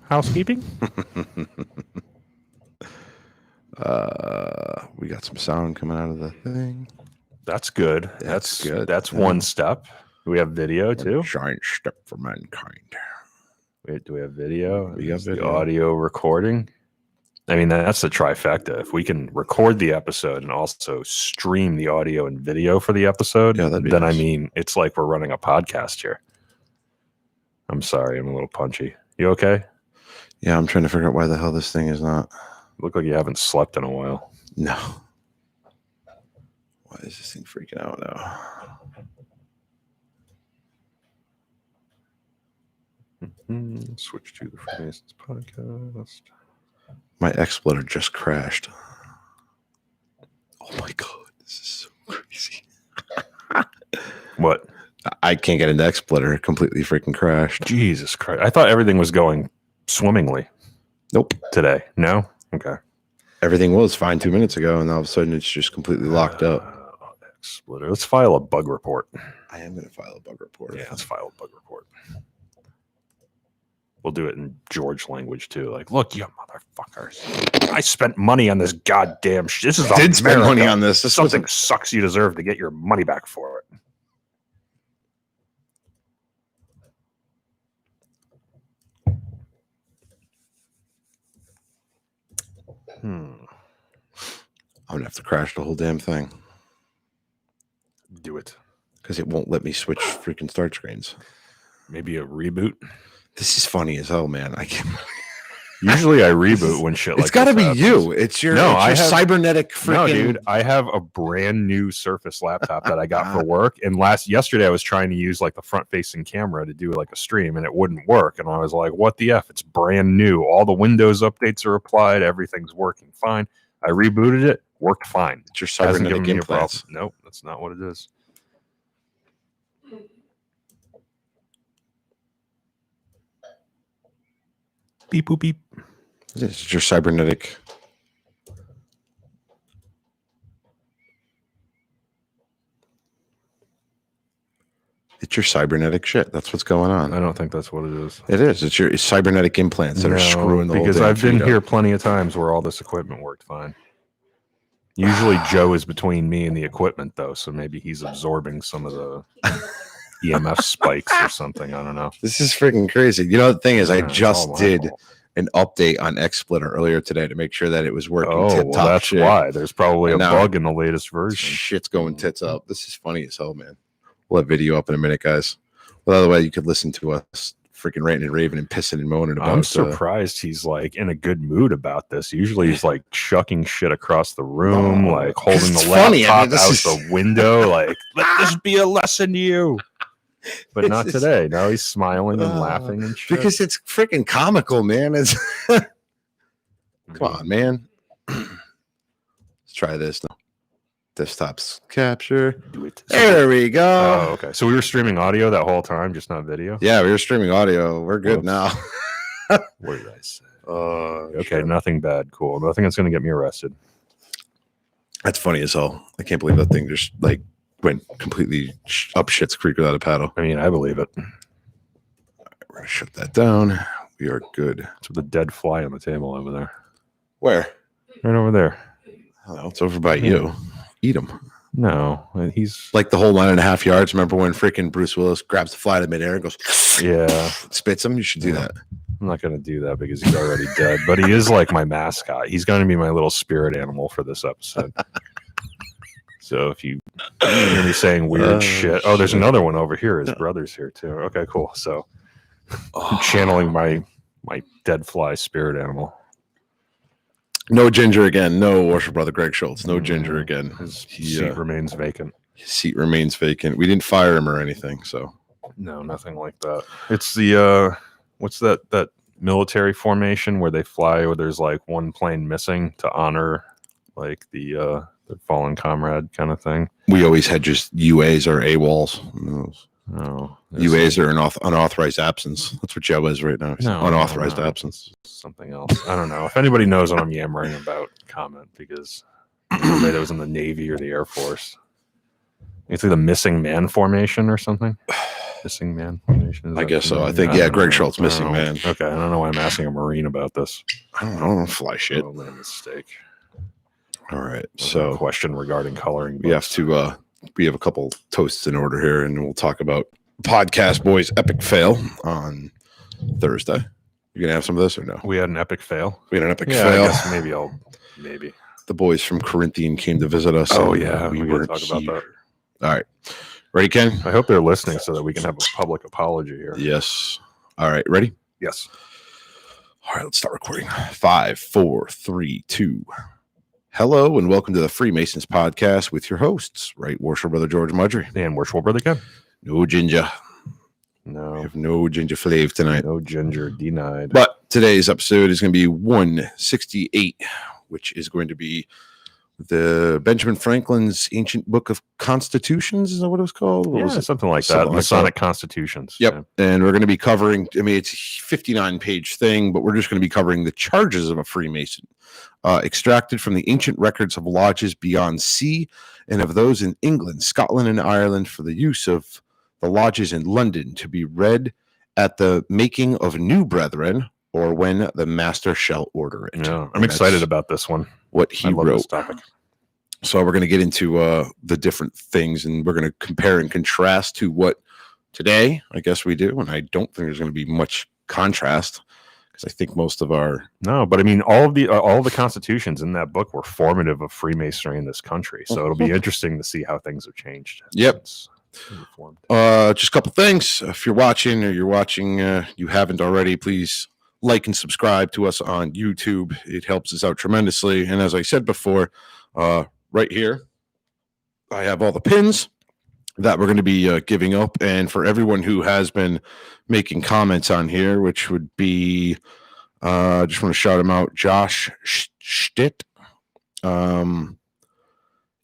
housekeeping. We got some sound coming out of the thing. That's good. That's good. That's one step. Do we have video too? Giant step for mankind. Wait, do we have video? We got video. The audio recording. I mean, that's the trifecta. If we can record the episode and also stream the audio and video for the episode, that'd be then nice. I mean, it's like we're running a podcast here. I'm sorry, I'm a little punchy. You okay? Yeah, I'm trying to figure out why the hell this thing is not. Look like you haven't slept in a while. No. Why is this thing freaking out now? Switch to the Freemasons podcast. My XSplitter just crashed. Oh my god, this is so crazy. What? I can't get into XSplitter. It completely freaking crashed. Jesus Christ. I thought everything was going swimmingly. Nope. Today. No? Okay. Everything was fine 2 minutes ago, and all of a sudden it's just completely locked up. XSplitter. Let's file a bug report. I am going to file a bug report. Yeah, let's file a bug report. We'll do it in George language too. Like, look, you motherfuckers! I spent money on this goddamn shit. This is I did spend money on this. This something sucks. You deserve to get your money back for it. I'm gonna have to crash the whole damn thing. Do it. Because it won't let me switch freaking start screens. Maybe a reboot. This is funny as hell, man. I can't. Usually I reboot when shit like it's got to be happens. you. It's your, cybernetic freaking. No, dude. I have a brand new Surface laptop that I got for work. And yesterday I was trying to use like the front facing camera to do like a stream and it wouldn't work. And I was like, what the F? It's brand new. All the Windows updates are applied. Everything's working fine. I rebooted it. Worked fine. It's your cybernetic implants. Nope, that's not what it is. Beep, boop, beep. It's your cybernetic. It's your cybernetic shit. That's what's going on. I don't think that's what it is. It is. It's your cybernetic implants that are screwing the whole thing. Because I've been here plenty of times where all this equipment worked fine. Usually Joe is between me and the equipment, though, so maybe he's absorbing some of the EMF spikes or something. I don't know. This is freaking crazy. You know, the thing is, I just did an update on XSplitter earlier today to make sure that it was working tip-top. Well, that's why. There's probably a bug in the latest version. Shit's going tits up. This is funny as hell, man. We'll have video up in a minute, guys. Well, otherwise, you could listen to us freaking ranting and raving and pissing and moaning about it. I'm surprised he's like in a good mood about this. Usually he's like chucking shit across the room, like holding the laptop out the window, like, let this be a lesson to you. But not today. Now he's smiling and laughing and shit. Because it's freaking comical, man. It's come on, man. Let's try this now. Desktops capture. Do it. There we go. Oh, okay. So we were streaming audio that whole time, just not video? Yeah, we were streaming audio. We're good now. What did I say? Okay, sure. Nothing bad. Cool. Nothing that's going to get me arrested. That's funny as hell. I can't believe that thing just like went completely up shit's creek without a paddle. I mean, I believe it. All right, we're going to shut that down. We are good. It's with a dead fly on the table over there. Where? Right over there. Oh, it's over by you. Eat him. No, he's like the whole 9.5 yards. Remember when freaking Bruce Willis grabs the fly to midair and goes, yeah, spits him? You should do that. I'm not going to do that because he's already dead, but he is like my mascot. He's going to be my little spirit animal for this episode. So if you hear me saying weird shit, there's another one over here. His brother's here too. Okay, cool. So I'm channeling my dead fly spirit animal. No Ginger again. No Worship Brother Greg Schultz. No Ginger again. His seat remains vacant. His seat remains vacant. We didn't fire him or anything. So no, nothing like that. It's the what's that military formation where they fly where there's like one plane missing to honor like the fallen comrade kind of thing. We always had just UAs or AWOLs. Oh, UAs are an unauthorized absence. That's what Joe is right now. Unauthorized absence. Something else. I don't know. If anybody knows what I'm yammering about, comment, because everybody that was in the Navy or the Air Force. It's like the missing man formation or something. Missing man formation. Is I that guess so. familiar? I think, don't Greg know. Schultz, missing I don't know. man. Okay, I don't know why I'm asking a Marine about this. I don't know. Fly shit. Oh, my mistake. All right. Was So a question regarding coloring. we have to, we have a couple toasts in order here, and we'll talk about Podcast Boys epic fail on Thursday. You gonna have some of this or no? We had an epic fail. We had an epic Yeah, fail. I guess maybe. The boys from Corinthian came to visit us. Oh and yeah, we gotta weren't talk about here. that. All right. Ready, Ken? I hope they're listening so that we can have a public apology here. Yes. All right. Ready? Yes. All right. Let's start recording. 5, 4, 3, 2. Hello and welcome to the Freemasons podcast with your hosts, Right Worship Brother George Mudry. And Worshipful Brother Ken. No ginger. We No. have no ginger flavor tonight. No ginger denied. But today's episode is going to be 168, which is going to be the Benjamin Franklin's Ancient Book of Constitutions. Is that what it was called? What was it? Something like Something that. like Masonic constitutions. Yep. Yeah. And we're going to be covering, I mean, it's a 59-page thing, but we're just going to be covering the charges of a Freemason, extracted from the ancient records of lodges beyond sea and of those in England, Scotland, and Ireland for the use of the lodges in London to be read at the making of new brethren or when the master shall order it. Yeah, And I'm excited that's about this one. what I he love wrote. this topic. So we're going to get into the different things, and we're going to compare and contrast to what today, I guess we do. And I don't think there's going to be much contrast because I think most of our No, but I mean, all the constitutions in that book were formative of Freemasonry in this country. So it'll be interesting to see how things have changed. Yep. since it was formed. just a couple things. If you're watching you haven't already, please like and subscribe to us on YouTube. It helps us out tremendously. And as I said before, right here, I have all the pins that we're going to be giving up. And for everyone who has been making comments on here, which would be, just want to shout them out, Josh Stitt, Andrew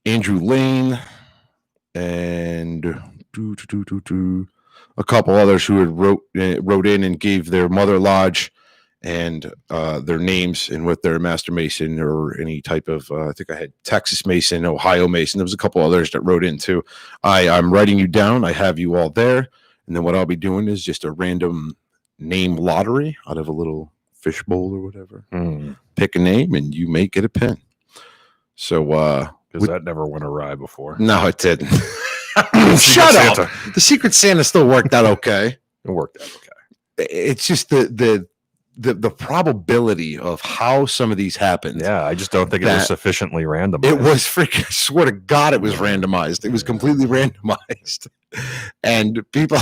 Lane, and a couple others who had wrote in and gave their mother lodge and their names and what their Master Mason or any type of, I think I had Texas Mason, Ohio Mason. There was a couple others that wrote in too. I'm writing you down. I have you all there. And then what I'll be doing is just a random name lottery out of a little fishbowl or whatever. Pick a name and you may get a pin. So, Because that never went awry before. no, it didn't. Shut up. The Secret Santa still worked out okay. It worked out okay. It's just the probability of how some of these happened. Yeah, I just don't think it was sufficiently randomized. It was freaking, I swear to God, it was randomized. It was completely randomized. And people,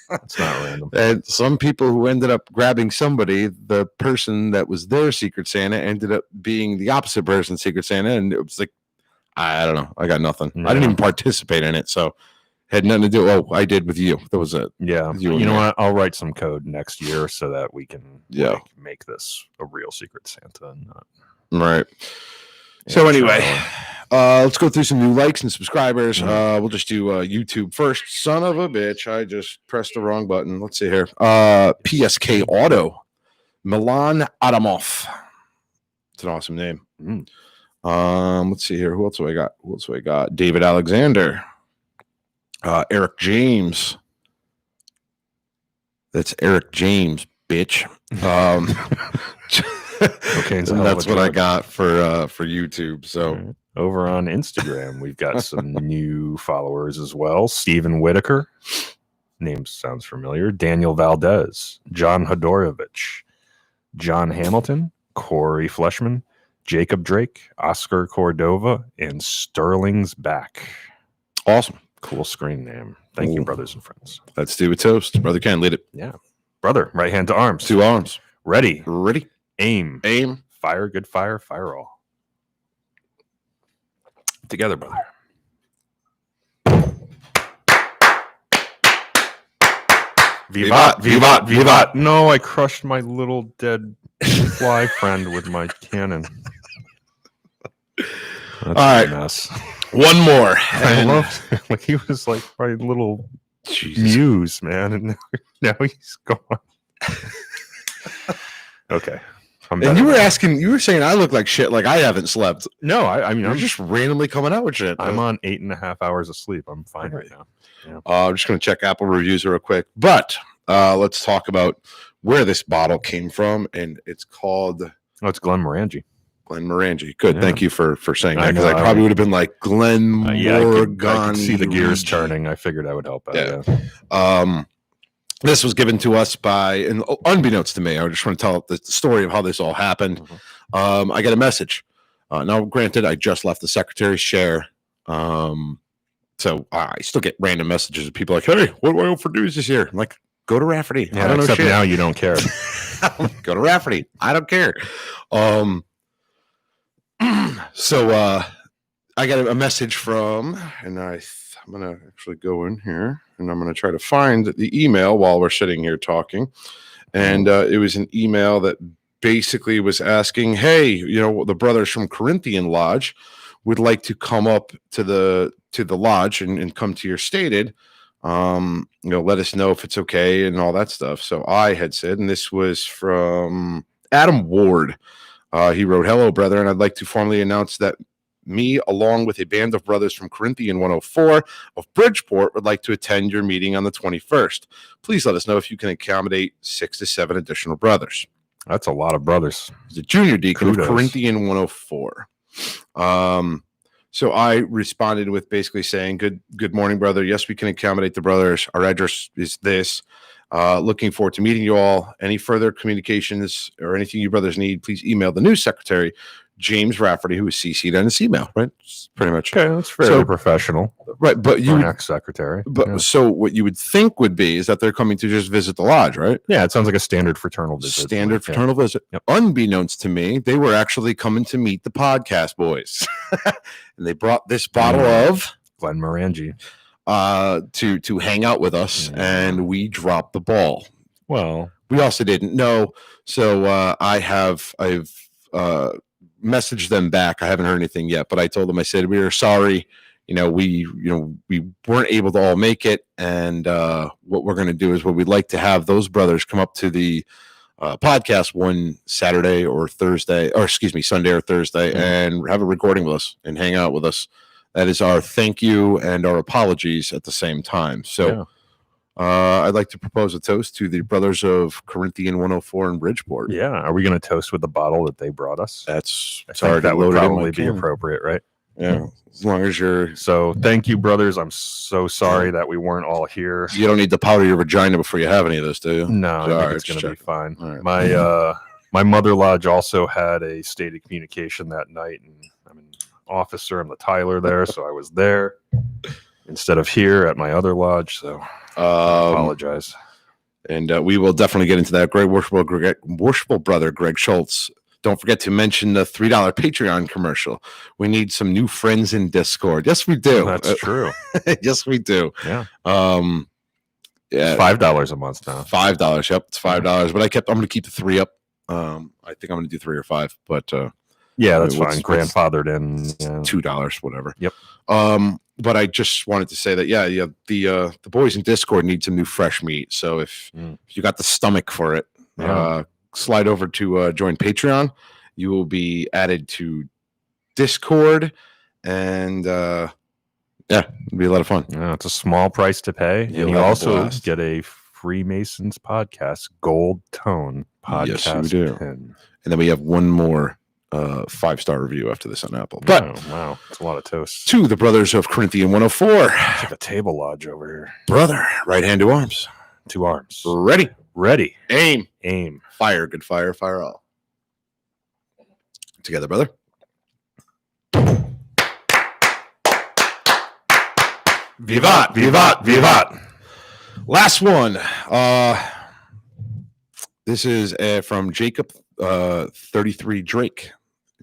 It's not random. and some people who ended up grabbing somebody, the person that was their Secret Santa ended up being the opposite person's Secret Santa. And it was like, I don't know. I got nothing. Yeah. I didn't even participate in it. So had nothing to do. Oh, I did with you. That was it. Yeah. You You know and what? I'll write some code next year so that we can make this a real Secret Santa and not. Right. So anyway, let's go through some new likes and subscribers. We'll just do YouTube first. Son of a bitch. I just pressed the wrong button. Let's see here. PSK Auto. Milan Adamov. It's an awesome name. Let's see here. Who else do I got? David Alexander. Eric James. That's Eric James, bitch. Okay, so and that's what I got for YouTube. So over on Instagram, we've got some new followers as well. Stephen Whitaker, name sounds familiar. Daniel Valdez, John Hodorovich, John Hamilton, Corey Fleshman, Jacob Drake, Oscar Cordova, and Sterling's Back. Awesome. Cool screen name. Thank you, brothers and friends. Let's do a toast. Brother Ken, lead it. Yeah. Brother, right hand to arms. 2 arms. Ready. Ready. Aim. Aim. Fire, good fire, fire all. Together, brother. Vivat, vivat, vivat. No, I crushed my little dead fly friend with my cannon. That's all right. A mess. One more. I loved like he was like my little muse, man, and now he's gone. Okay. I'm And you were now. asking, you were saying I look like shit, like I haven't slept. No, I mean, You're I'm just randomly coming out with shit. I'm on 8.5 hours of sleep. I'm fine right now. I'm just going to check Apple reviews real quick. But let's talk about where this bottle came from. And it's called Oh, it's Glenmorangie. Glenmorangie. Good. Yeah. Thank you for saying I that, because know, I probably would have been like Glenmorangie. I could see the gears turning. I figured I would help out. Yeah. This was given to us by, and unbeknownst to me, I just want to tell the story of how this all happened. Mhm. I got a message. Now, granted, I just left the secretary's chair. So I still get random messages of people like, "Hey, what do I owe for dues this year?" I'm like, "Go to Rafferty." Yeah, I don't know except shit. now you don't care. Go to Rafferty. I don't care. So I got a message from, and I'm gonna actually go in here and I'm gonna try to find the email while we're sitting here talking. And it was an email that basically was asking, "Hey, the brothers from Corinthian Lodge would like to come up to the lodge and come to your stated. Let us know if it's okay and all that stuff." So I had said, and this was from Adam Ward. He wrote, "Hello, brethren. I'd like to formally announce that me, along with a band of brothers from Corinthian 104 of Bridgeport, would like to attend your meeting on the 21st. Please let us know if you can accommodate 6 to 7 additional brothers." That's a lot of brothers. He's a junior deacon Kudos. of Corinthian 104. So I responded with basically saying, good morning, brother. Yes, we can accommodate the brothers. Our address is this. Looking forward to meeting you all. Any further communications or anything you brothers need, please email the news secretary, James Rafferty, who is CC'd on his email, right? It's pretty much. Okay, that's fairly professional. Right, but you ex-secretary. So what you would think would be is that they're coming to just visit the lodge, right? Yeah, it sounds like a standard fraternal visit. Standard fraternal visit. Yep. Unbeknownst to me, they were actually coming to meet the podcast boys. And they brought this bottle of Glenmorangie to hang out with us, and we dropped the ball. Well, we also didn't know. So I've messaged them back. I haven't heard anything yet, but I told them, I said, we are sorry. We weren't able to all make it. And what we're going to do is what we'd like to have those brothers come up to the podcast one Sunday or Thursday, and have a recording with us and hang out with us. That is our thank you and our apologies at the same time. So I'd like to propose a toast to the brothers of Corinthian 104 in Bridgeport. Yeah. Are we going to toast with the bottle that they brought us? I think that would probably be appropriate, right? Yeah. As long as you're. So thank you, brothers. I'm so sorry that we weren't all here. You don't need to powder your vagina before you have any of this, do you? No, I think it's going to be fine. Right. My mother lodge also had a stated communication that night, and I'm an officer. I'm the Tyler there, so I was there instead of here at my other lodge. So I apologize. And we will definitely get into that. Great worshipful brother Greg Schultz. Don't forget to mention the $3 Patreon commercial. We need some new friends in Discord. Yes, we do. That's true. Yes, we do. Yeah. Yeah. It's $5 a month now. $5. Yep. It's $5. But I'm going to keep the 3 up. I think I'm going to do 3 or 5, but yeah, that's fine. Grandfathered in $2, whatever. Yep. But I just wanted to say that, the boys in Discord need some new fresh meat. So if you got the stomach for it, slide over to join Patreon. You will be added to Discord, and it'll be a lot of fun. Yeah, it's a small price to pay, and you also get a Freemasons podcast Gold Tone podcast. Yes, you do. Pin. And then we have one more 5-star review after this on Apple. But wow, it's a lot of toasts. To the brothers of Corinthian 104. It's like a table lodge over here. Brother, right hand to arms. 2 arms. Ready. Aim. Fire. Good fire. Fire all. Together, brother. Vivat, vivat, vivat. Last one. This is from Jacob 33 Drake.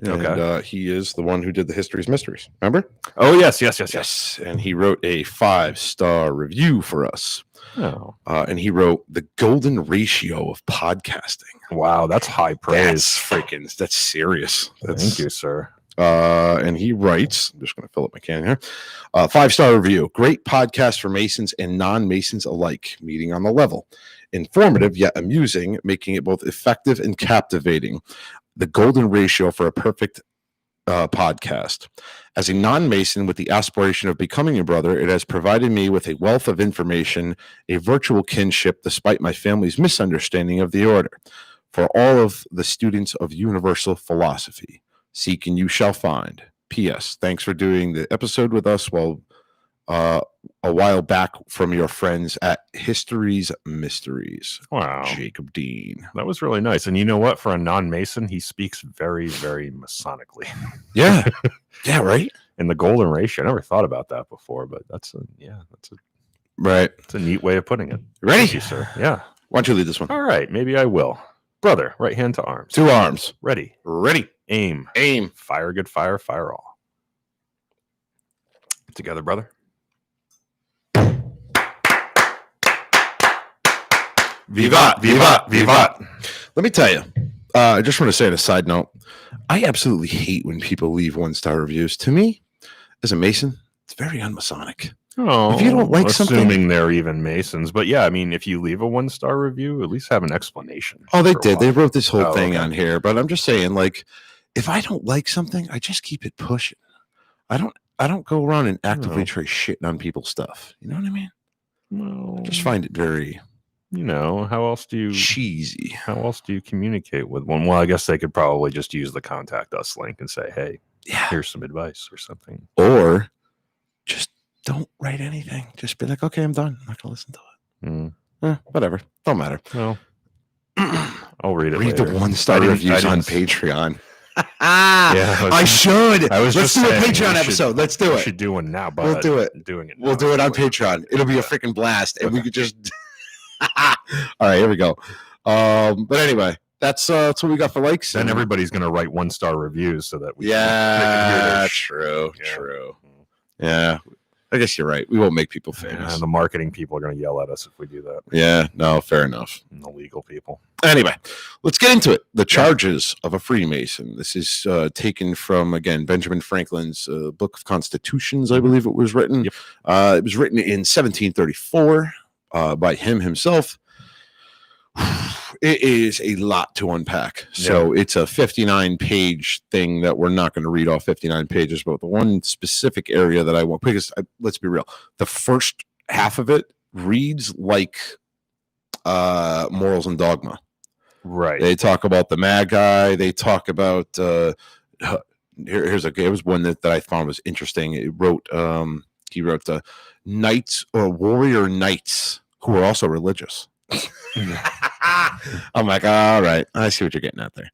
And he is the one who did the History's Mysteries. Remember? Oh, yes. And he wrote a 5-star review for us. Oh. And he wrote the golden ratio of podcasting. Wow, that's high praise. That's serious. Thank you, sir. And he writes, I'm just going to fill up my can here. 5-star review. Great podcast for Masons and non-Masons alike, meeting on the level. Informative yet amusing, making it both effective and captivating. The golden ratio for a perfect podcast. As a non-Mason with the aspiration of becoming a brother, it has provided me with a wealth of information, a virtual kinship despite my family's misunderstanding of the order. For all of the students of universal philosophy, seek and you shall find. P.S. Thanks for doing the episode with us a while back from your friends at History's Mysteries. Wow. Jacob Dean. That was really nice. And you know what? For a non-Mason, he speaks very, very Masonically. Yeah. Yeah, right? And the golden ratio. I never thought about that before, but that's a neat way of putting it. Ready? Thank you, sir. Yeah. Why don't you lead this one? All right. Maybe I will. Brother, right hand to arms. 2 arms. Ready. Ready. Aim. Aim. Fire good fire. Fire all. Together, brother. Vivat, vivat, vivat. Let me tell you, I just want to say on a side note, I absolutely hate when people leave 1-star reviews. To me, as a Mason, it's very unmasonic. Oh, if you don't like assuming something, they're even Masons. But yeah, I mean, if you leave a 1-star review, at least have an explanation. Oh, they for did. why. They wrote this whole thing okay. on here. But I'm just saying, like, if I don't like something, I just keep it pushing. I don't go around and actively try shitting on people's stuff. You know what I mean? Well, I just find it very, how else do you cheesy. How else do you communicate with one? Well, I guess they could probably just use the contact us link and say, hey, here's some advice or something. Or just don't write anything. Just be like, okay, I'm done. I'm not going to listen to it. Whatever. Don't matter. Well, I'll read it Read later. the 1-star reviews on Patreon. Yeah, I should. Let's do a saying, Patreon episode. Let's do We it. should do one now, but We'll do it. Doing it. We'll do it on Patreon. It'll be a freaking blast, and we could just. All right, here we go. But anyway, that's what we got for likes. Then everybody's going to write 1-star reviews so that we they can hear their true. Yeah, I guess you're right. We won't make people famous. And the marketing people are going to yell at us if we do that. Yeah, no, fair enough. And the legal people. Anyway, let's get into it. The charges of a Freemason. This is taken from, again, Benjamin Franklin's Book of Constitutions, I believe it was written. Yep. It was written in 1734 by him himself. It is a lot to unpack. So it's a 59-page thing that we're not going to read all 59 pages, but the one specific area that I want, because let's be real, the first half of it reads like Morals and Dogma. Right. They talk about the Magi. They talk about it was one that I found was interesting. He wrote knights or warrior knights who are also religious. I'm like, all right, I see what you're getting at there.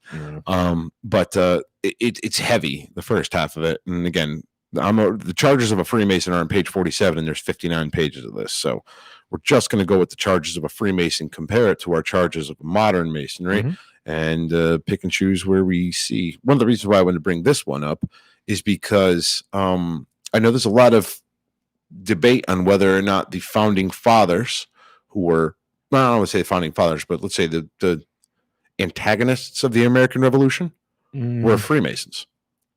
But it's heavy, the first half of it. And again, the charges of a Freemason are on page 47, and there's 59 pages of this. So we're just going to go with the charges of a Freemason, compare it to our charges of modern Masonry, and pick and choose where we see. One of the reasons why I wanted to bring this one up is because I know there's a lot of debate on whether or not the founding fathers, who were, well, I don't want to say founding fathers, but let's say the antagonists of the American Revolution were Freemasons.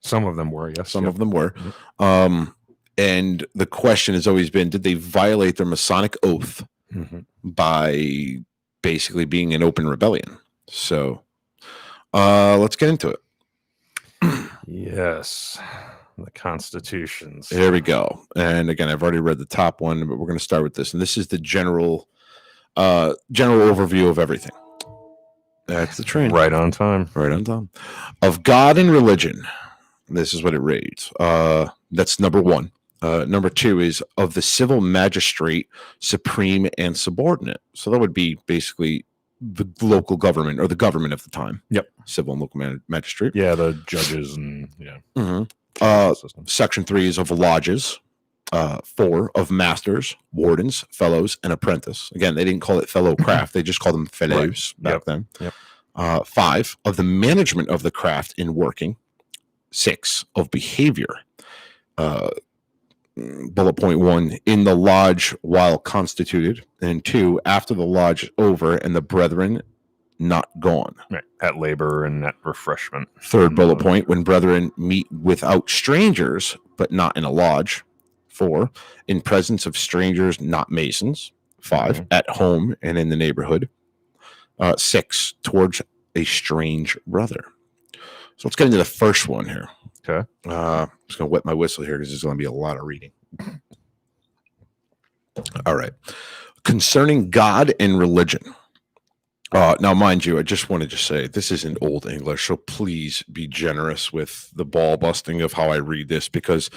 Some of them were, yes. Some of them were. And the question has always been, did they violate their Masonic oath by basically being in open rebellion? So let's get into it. Yes. The constitutions. Here we go. And again, I've already read the top one, but we're going to start with this. And this is the general overview of everything. That's the train. Right on time. Right on time. Of God and religion. This is what it reads. That's number one. Number two is of the civil magistrate, supreme and subordinate. So that would be basically the local government or the government of the time. Yep. Civil and local magistrate. Yeah, the judges and Section 3 is of lodges. 4 of masters, wardens, fellows, and apprentice. Again, they didn't call it fellow craft; they just called them fellows back then. 5 of the management of the craft in working. 6 of behavior. Bullet point 1 in the lodge while constituted, and 2 after the lodge over and the brethren not gone. Right. At labor and at refreshment. Third bullet point, when brethren meet without strangers, but not in a lodge. 4, in presence of strangers, not Masons. 5, at home and in the neighborhood. 6, towards a strange brother. So let's get into the first one here. Okay. I'm just going to wet my whistle here because there's going to be a lot of reading. All right. Concerning God and religion. Now, mind you, I just wanted to say this isn't Old English, so please be generous with the ball busting of how I read this, because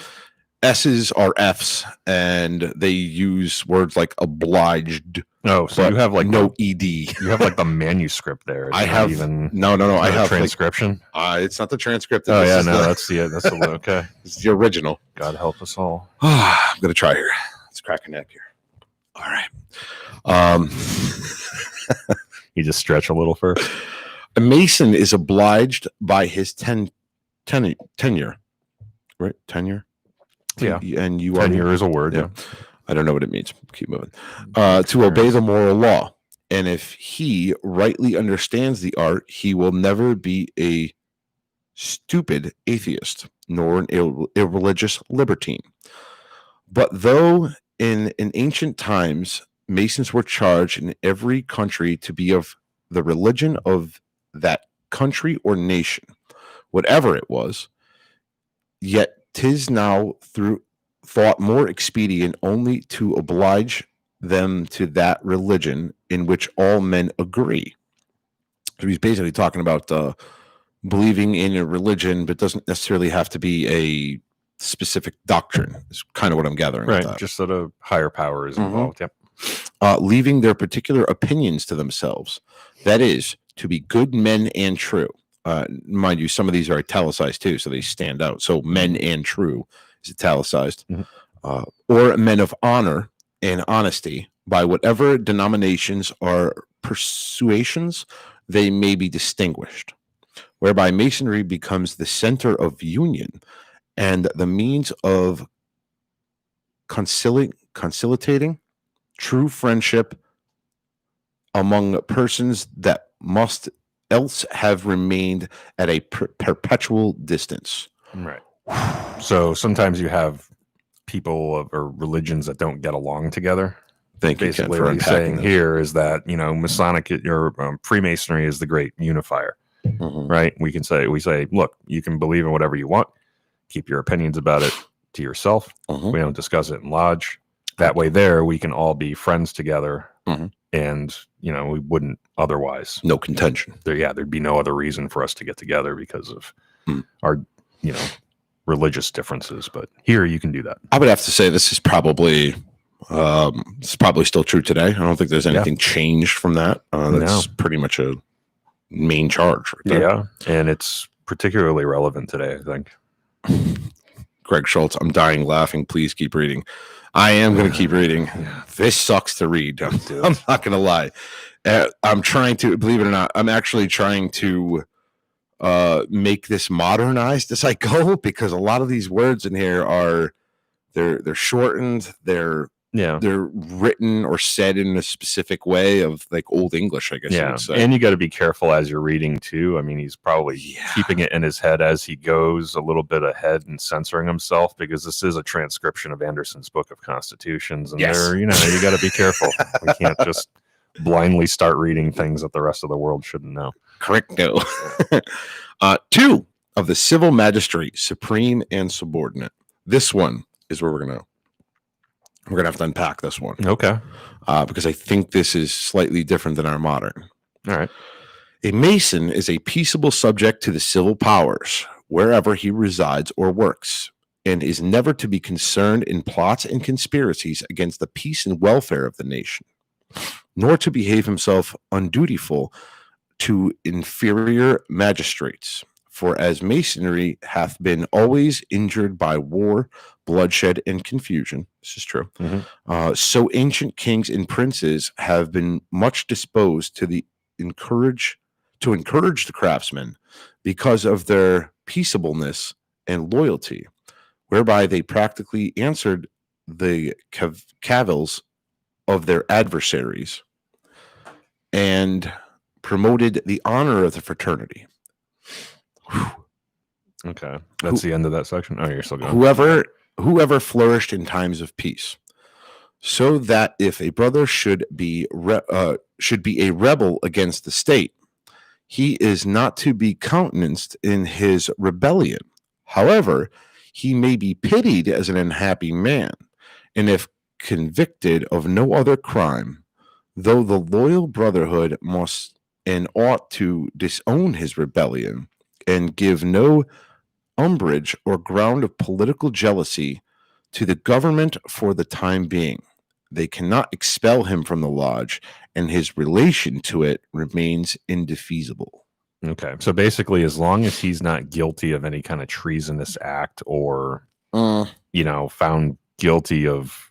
S's are F's and they use words like obliged. Oh, so you have like no ED. You have like the manuscript there. I have even no. I have transcription. It's not the transcript. Oh yeah, no, that's the okay. It's the original. God help us all. I'm gonna try here. Let's crack a neck here. All right. You just stretch a little first. A Mason is obliged by his tenure, right? Tenure. Yeah, and you tenure is a word. Yeah. I don't know what it means. Keep moving. To obey the moral law, and if he rightly understands the art, he will never be a stupid atheist nor an irreligious libertine. But though in ancient times Masons were charged in every country to be of the religion of that country or nation, whatever it was, yet 'tis now thought more expedient only to oblige them to that religion in which all men agree. So he's basically talking about believing in a religion, but doesn't necessarily have to be a specific doctrine, is kind of what I'm gathering. Right, that. Just that a higher power is involved. Yep. Leaving their particular opinions to themselves. That is, to be good men and true. Mind you, some of these are italicized too, so they stand out. So men and true is italicized. Or men of honor and honesty, by whatever denominations or persuasions they may be distinguished, whereby Masonry becomes the center of union and the means of conciliating true friendship among persons that must else have remained at a perpetual distance. Right. So sometimes you have people or religions that don't get along together. Thank you, Basically, Ken, for what he's saying that. here is that, Masonic or Freemasonry is the great unifier, right? We say, look, you can believe in whatever you want. Keep your opinions about it to yourself. We don't discuss it in lodge. That way there, we can all be friends together. And, we wouldn't otherwise. No contention. There'd be no other reason for us to get together because of our, religious differences. But here you can do that. I would have to say this is probably still true today. I don't think there's anything changed from that. That's pretty much a main charge. Right there. Yeah. And it's particularly relevant today, I think. Greg Schultz, I'm dying laughing. Please keep reading. I am going to keep reading. This sucks to read. I'm not going to lie. I'm trying to, believe it or not, I'm actually trying to make this modernized as I go, because a lot of these words in here are they're shortened. They're written or said in a specific way of like Old English, I guess. Yeah, you would say. And you got to be careful as you're reading too. I mean, he's probably keeping it in his head as he goes, a little bit ahead and censoring himself, because this is a transcription of Anderson's Book of Constitutions, and there, you got to be careful. We can't just blindly start reading things that the rest of the world shouldn't know. Correcto. 2 of the civil magistrate, supreme and subordinate. This one is where we're gonna have to unpack this one. Okay. Because I think this is slightly different than our modern. All right. A Mason is a peaceable subject to the civil powers wherever he resides or works, and is never to be concerned in plots and conspiracies against the peace and welfare of the nation, nor to behave himself undutiful to inferior magistrates. For as Masonry hath been always injured by war, bloodshed, and confusion, this is true, so ancient kings and princes have been much disposed to encourage the craftsmen because of their peaceableness and loyalty, whereby they practically answered the cavils of their adversaries, and promoted the honor of the fraternity. Okay. That's the end of that section. Oh, you're still going. Whoever flourished in times of peace, so that if a brother should be a rebel against the state, he is not to be countenanced in his rebellion. However, he may be pitied as an unhappy man, and if convicted of no other crime, though the loyal brotherhood must and ought to disown his rebellion and give no umbrage or ground of political jealousy to the government for the time being. They cannot expel him from the lodge, and his relation to it remains indefeasible. Okay. So basically, as long as he's not guilty of any kind of treasonous act or, found guilty of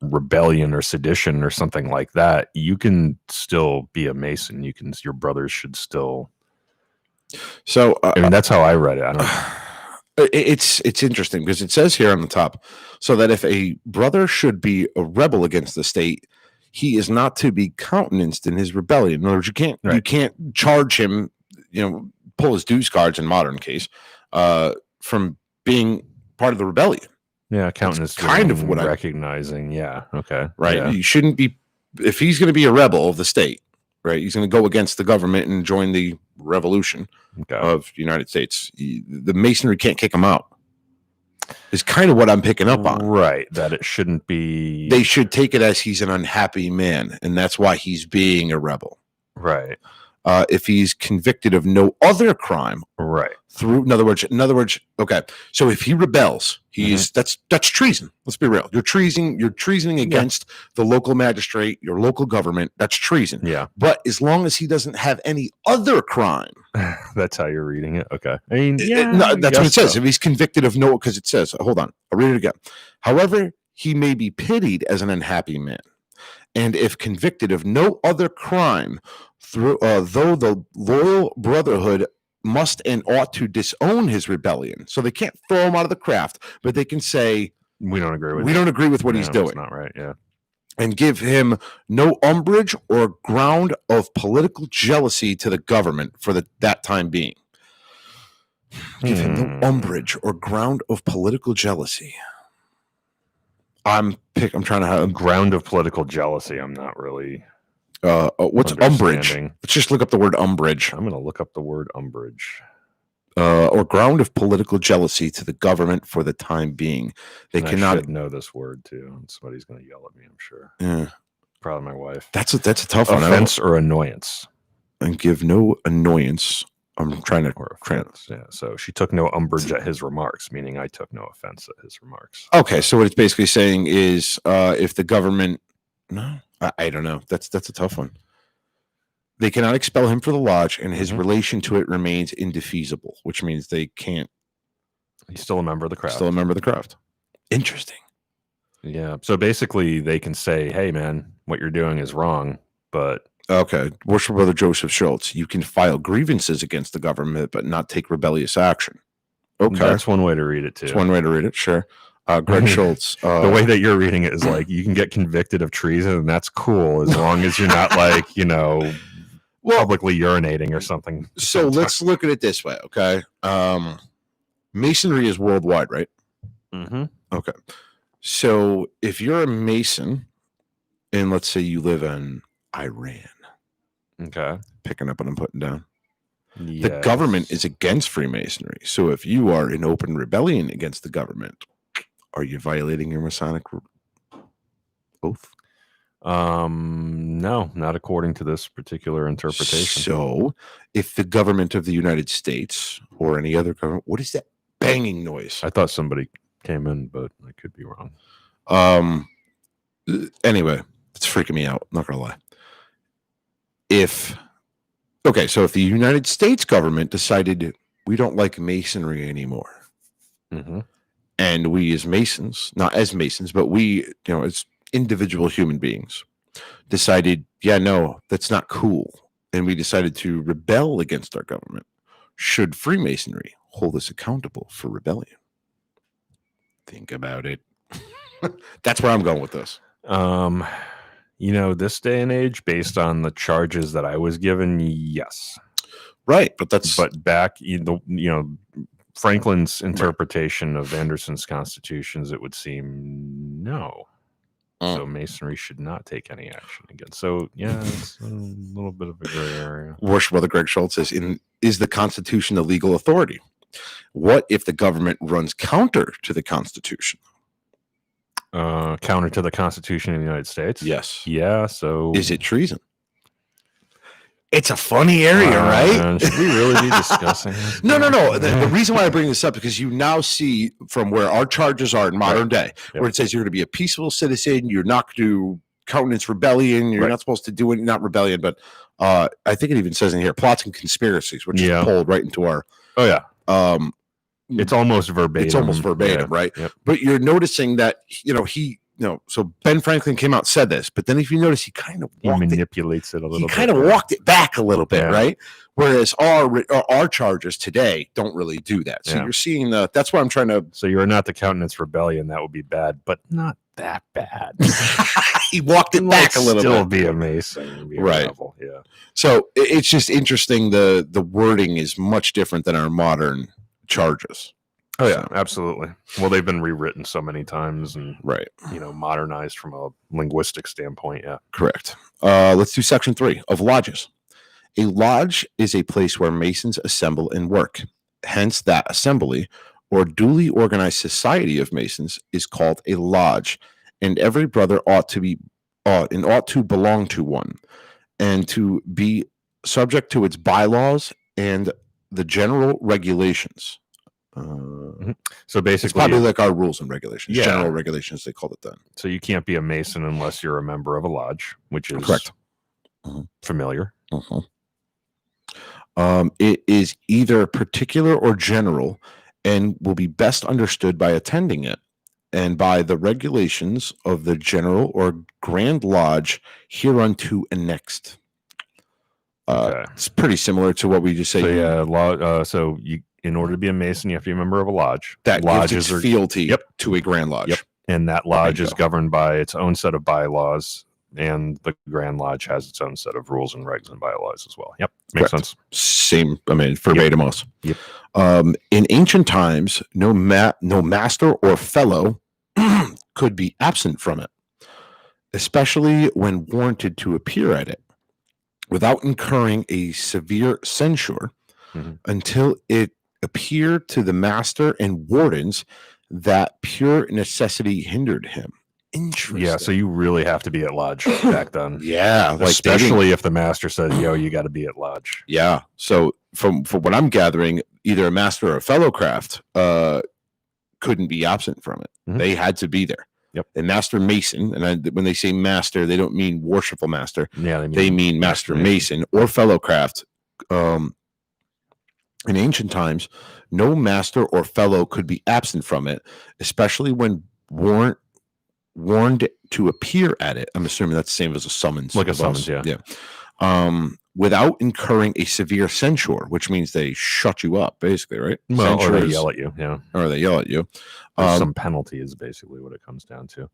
rebellion or sedition or something like that, you can still be a Mason. Your brothers should still. So, I mean, that's how I read it. I don't know. It's interesting because it says here on the top, so that if a brother should be a rebel against the state, he is not to be countenanced in his rebellion. In other words, you can't charge him, pull his dues cards in modern case, from being part of the rebellion. Yeah, countenance kind of what I'm recognizing. Yeah, okay, right. Yeah. You shouldn't be, if he's going to be a rebel of the state, right? He's going to go against the government and join the revolution of the United States. The Masonry can't kick him out. Is kind of what I'm picking up on. Right, that it shouldn't be. They should take it as he's an unhappy man, and that's why he's being a rebel. Right. If he's convicted of no other crime, right. In other words, okay. So if he rebels, that's treason. Let's be real. You're treasoning against the local magistrate, your local government. That's treason. Yeah. But as long as he doesn't have any other crime, that's how you're reading it. Okay. I mean, that's what it says. So. If he's convicted of no, because it says, hold on, I'll read it again. However, he may be pitied as an unhappy man, and if convicted of no other crime, though the loyal brotherhood must and ought to disown his rebellion. So they can't throw him out of the craft, but they can say, we don't agree with what he's doing. That's not right. Yeah. And give him no umbrage or ground of political jealousy to the government for that time being. Give him no umbrage or ground of political jealousy. I'm trying to have a ground of political jealousy. I'm not really. What's umbrage? Let's just look up the word umbrage. I'm going to look up the word umbrage. Or ground of political jealousy to the government for the time being. They cannot. I should know this word too. Somebody's going to yell at me, I'm sure. Yeah. Probably my wife. That's a tough one. Offense or annoyance. And give no annoyance. I'm trying to. Yeah. So she took no umbrage at his remarks, meaning I took no offense at his remarks. Okay. So what it's basically saying is if the government. No. I don't know. That's a tough one. They cannot expel him for the lodge, and his relation to it remains indefeasible, which means they can't. He's still a member of the craft. Interesting. Yeah. So basically, they can say, "Hey, man, what you're doing is wrong." But okay, Worshipful Brother Joseph Schultz, you can file grievances against the government, but not take rebellious action. Okay, that's one way to read it too. It's one way to read it. Sure. Greg Schultz. The way that you're reading it is like you can get convicted of treason, and that's cool as long as you're not like, publicly urinating or something. So let's look at it this way, okay? Masonry is worldwide, right? Mm-hmm. Okay. So if you're a Mason, and let's say you live in Iran, okay, picking up what I'm putting down. Yes. The government is against Freemasonry. So if you are in open rebellion against the government, are you violating your Masonic oath? No, not according to this particular interpretation. So, if the government of the United States or any other government, what is that banging noise? I thought somebody came in, but I could be wrong. Anyway, it's freaking me out. I'm not gonna lie. So if the United States government decided we don't like Masonry anymore. Mm-hmm. And we as Masons, not as Masons, but we, as individual human beings, decided, no, that's not cool. And we decided to rebel against our government. Should Freemasonry hold us accountable for rebellion? Think about it. That's where I'm going with this. This day and age, based on the charges that I was given, yes. Right, but back, Franklin's interpretation of Anderson's constitutions, it would seem no. So Masonry should not take any action against. So it's a little bit of a gray area. Worship Brother Greg Schultz says, is the Constitution the legal authority? What if the government runs counter to the Constitution? Counter to the Constitution of the United States? Yes. Yeah, so... Is it treason? It's a funny area, right? Should we really be discussing this? No. The reason why I bring this up, because you now see from where our charges are in modern day, where it says you're going to be a peaceful citizen, you're not going to countenance rebellion, you're not supposed to do it, not rebellion, but I think it even says in here, plots and conspiracies, which is pulled right into our... Oh, yeah. It's almost verbatim. Right? Yep. But you're noticing that, so Ben Franklin came out and said this, but then if you notice, he kind of manipulates it a little bit. He kind of walked it back a little bit, right? Whereas our charges today don't really do that. So you're seeing that's what I'm trying to. So you're not the countenance rebellion. That would be bad, but not that bad. He walked it back a little bit. Still be a Mason, right? Yeah. So it's just interesting. The wording is much different than our modern charges. Oh yeah, absolutely. Well, they've been rewritten so many times and modernized from a linguistic standpoint. Yeah, correct. Let's do section 3 of lodges. A lodge is a place where Masons assemble and work. Hence, that assembly or duly organized society of Masons is called a lodge, and every brother ought to belong to one, and to be subject to its bylaws and the general regulations. So basically, it's probably like our rules and regulations, general regulations, they called it then. So you can't be a Mason unless you're a member of a lodge, which is correct. Familiar. It is either particular or general, and will be best understood by attending it, and by the regulations of the general or grand lodge hereunto annexed. It's pretty similar to what we just say. So in order to be a Mason, you have to be a member of a lodge. That lodges gives its fealty to a grand lodge. Yep. And that lodge is governed by its own set of bylaws, and the Grand Lodge has its own set of rules and regs and bylaws as well. Yep. Makes sense. Same, verbatim us. Yep. In ancient times, no master or fellow could be absent from it, especially when warranted to appear at it, without incurring a severe censure, until it appeared to the master and wardens that pure necessity hindered him. Interesting. Yeah, so you really have to be at lodge back then. Yeah, especially if the master says, "Yo, you got to be at lodge." Yeah. So from what I'm gathering, either a master or a fellow craft couldn't be absent from it. They had to be there. Yep. A master Mason, and when they say master, they don't mean worshipful master. Yeah, they mean master Mason or fellow craft. In ancient times, no master or fellow could be absent from it, especially when warned to appear at it. I'm assuming that's the same as a summons. Like a summons, yeah. Without incurring a severe censure, which means they shut you up, basically, right? Well, or they yell at you, Or they yell at you. Some penalty is basically what it comes down to.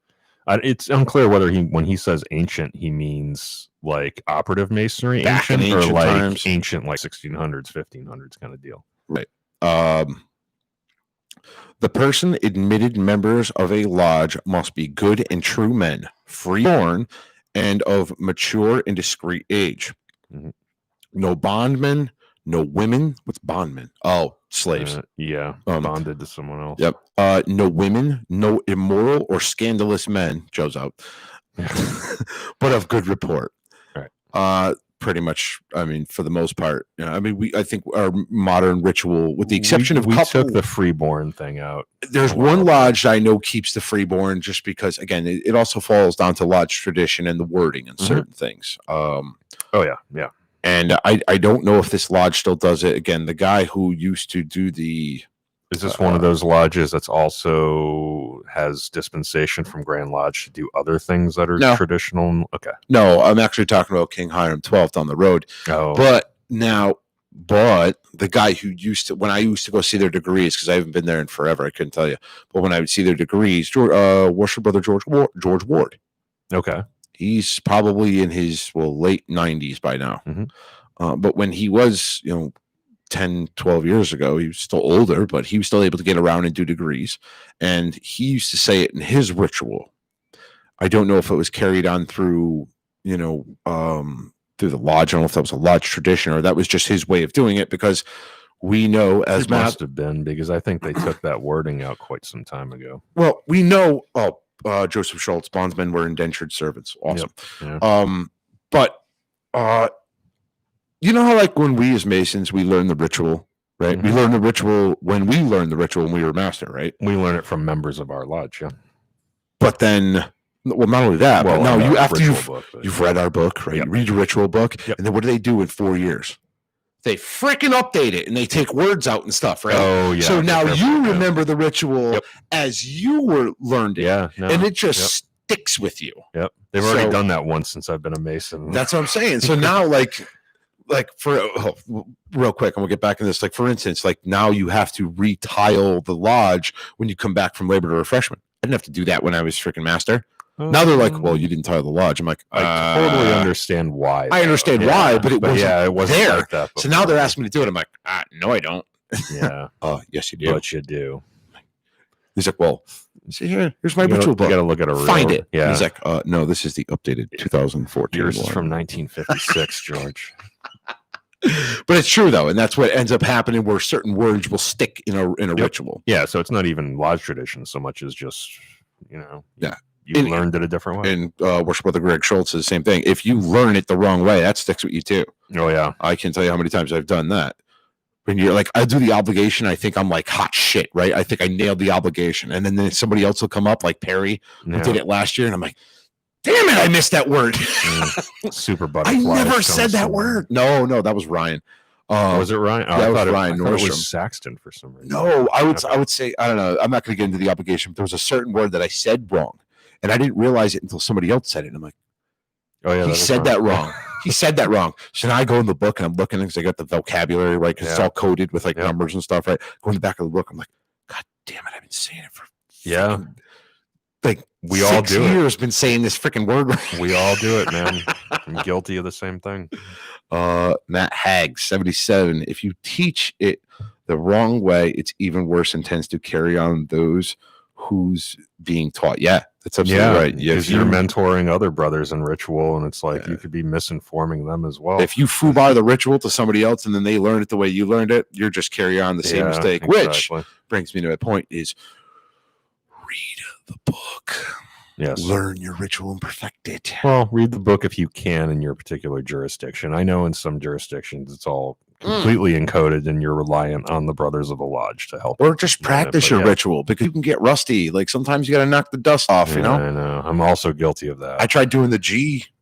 It's unclear whether when he says ancient, he means like operative masonry ancient or like times. Ancient, like 1600s, 1500s kind of deal. Right. The person admitted members of a lodge must be good and true men, freeborn, and of mature and discreet age. No bondmen, no women. What's bondmen? Oh, slaves. Bonded to someone else. Yep. No women, no immoral or scandalous men. Joe's out. But of good report. Right. Pretty much, for the most part. I think our modern ritual, with the exception of we took the freeborn thing out. There's one lodge I know keeps the freeborn, just because, again, it also falls down to lodge tradition and the wording and certain things. Yeah. And I don't know if this lodge still does it. Again, the guy who used to do the... Is this one of those lodges that's also has dispensation from Grand Lodge to do other things that are traditional? Okay. No, I'm actually talking about King Hiram 12 down the road. Oh. But the guy who when I used to go see their degrees, because I haven't been there in forever, I couldn't tell you. But when I would see their degrees, Worship Brother George Ward. Okay. He's probably in his late 90s by now. But when he was 10, 12 years ago, he was still older, but he was still able to get around and do degrees. And he used to say it in his ritual. I don't know if it was carried on through through the lodge. I don't know if that was a lodge tradition or that was just his way of doing it, because we know as it must have been, because I think they took that wording out quite some time ago. Well, we know Joseph Schultz, bondsmen were indentured servants. Awesome. Yep. Yeah. But you know how, like, when we as Masons, we learn the ritual, right? We learn the ritual when we learned the ritual when we were master, right? We learn it from members of our lodge, yeah. But then, well, not only that, but now you've read our book, right? Yep. You read your ritual book, yep. And then what do they do in 4 years? They freaking update it and they take words out and stuff, right? Oh, yeah. So now you remember the ritual as you learned it. Yeah. No, and it just sticks with you. Yep. They've already done that once since I've been a Mason. That's what I'm saying. So now, like for real quick, and we'll get back in this. Like, for instance, like now you have to retile the lodge when you come back from labor to refreshment. I didn't have to do that when I was freaking master. Now they're like, well, you didn't tile the lodge. I'm like, I totally understand why. I understand why, but it wasn't there. Like that before. So now they're asking me to do it. I'm like, no, I don't. Yeah. Yes, you do. But you do. He's like, well, see here's my ritual book. You got to look at a find it. Yeah. He's like, no, this is the updated 2014. Yours is from 1956, George. But it's true though, and that's what ends up happening, where certain words will stick in a ritual. Yeah. So it's not even lodge tradition so much as just Yeah. You learned it a different way. And Worship Brother Greg Schultz is the same thing. If you learn it the wrong way, that sticks with you too. Oh, yeah. I can't tell you how many times I've done that. When you're like, I do the obligation, I think I'm like hot shit, right? I think I nailed the obligation. And then somebody else will come up, like Perry, who did it last year, and I'm like, damn it, I missed that word. Super butterfly. I never said that word. No, that was Ryan. Was it Ryan? Oh, that was Ryan Nordstrom. It was Saxton for some reason. No, I would say, I don't know. I'm not going to get into the obligation, but there was a certain word that I said wrong. And I didn't realize it until somebody else said it. And I'm like, oh, yeah, he said that wrong. He said that wrong. So now I go in the book and I'm looking because I got the vocabulary, right? Because it's all coded with like numbers and stuff, right? Go in the back of the book. I'm like, God damn it. I've been saying it for like we all do 6 years been saying this freaking word. We all do it, man. I'm guilty of the same thing. Matt Hagg, 77. If you teach it the wrong way, it's even worse and tends to carry on those who's being taught. Yeah, that's absolutely right. Yeah, because you're mentoring other brothers in ritual, and it's like you could be misinforming them as well. If you foobar the ritual to somebody else and then they learn it the way you learned it, you're just carrying on the same mistake. Exactly. Which brings me to my point: is read the book. Yes. Learn your ritual and perfect it. Well, read the book if you can in your particular jurisdiction. I know in some jurisdictions it's all completely encoded and you're reliant on the brothers of the lodge to help. Or just practice your ritual, because you can get rusty. Like sometimes you got to knock the dust off, you know? I know. I'm also guilty of that. I tried doing the geometry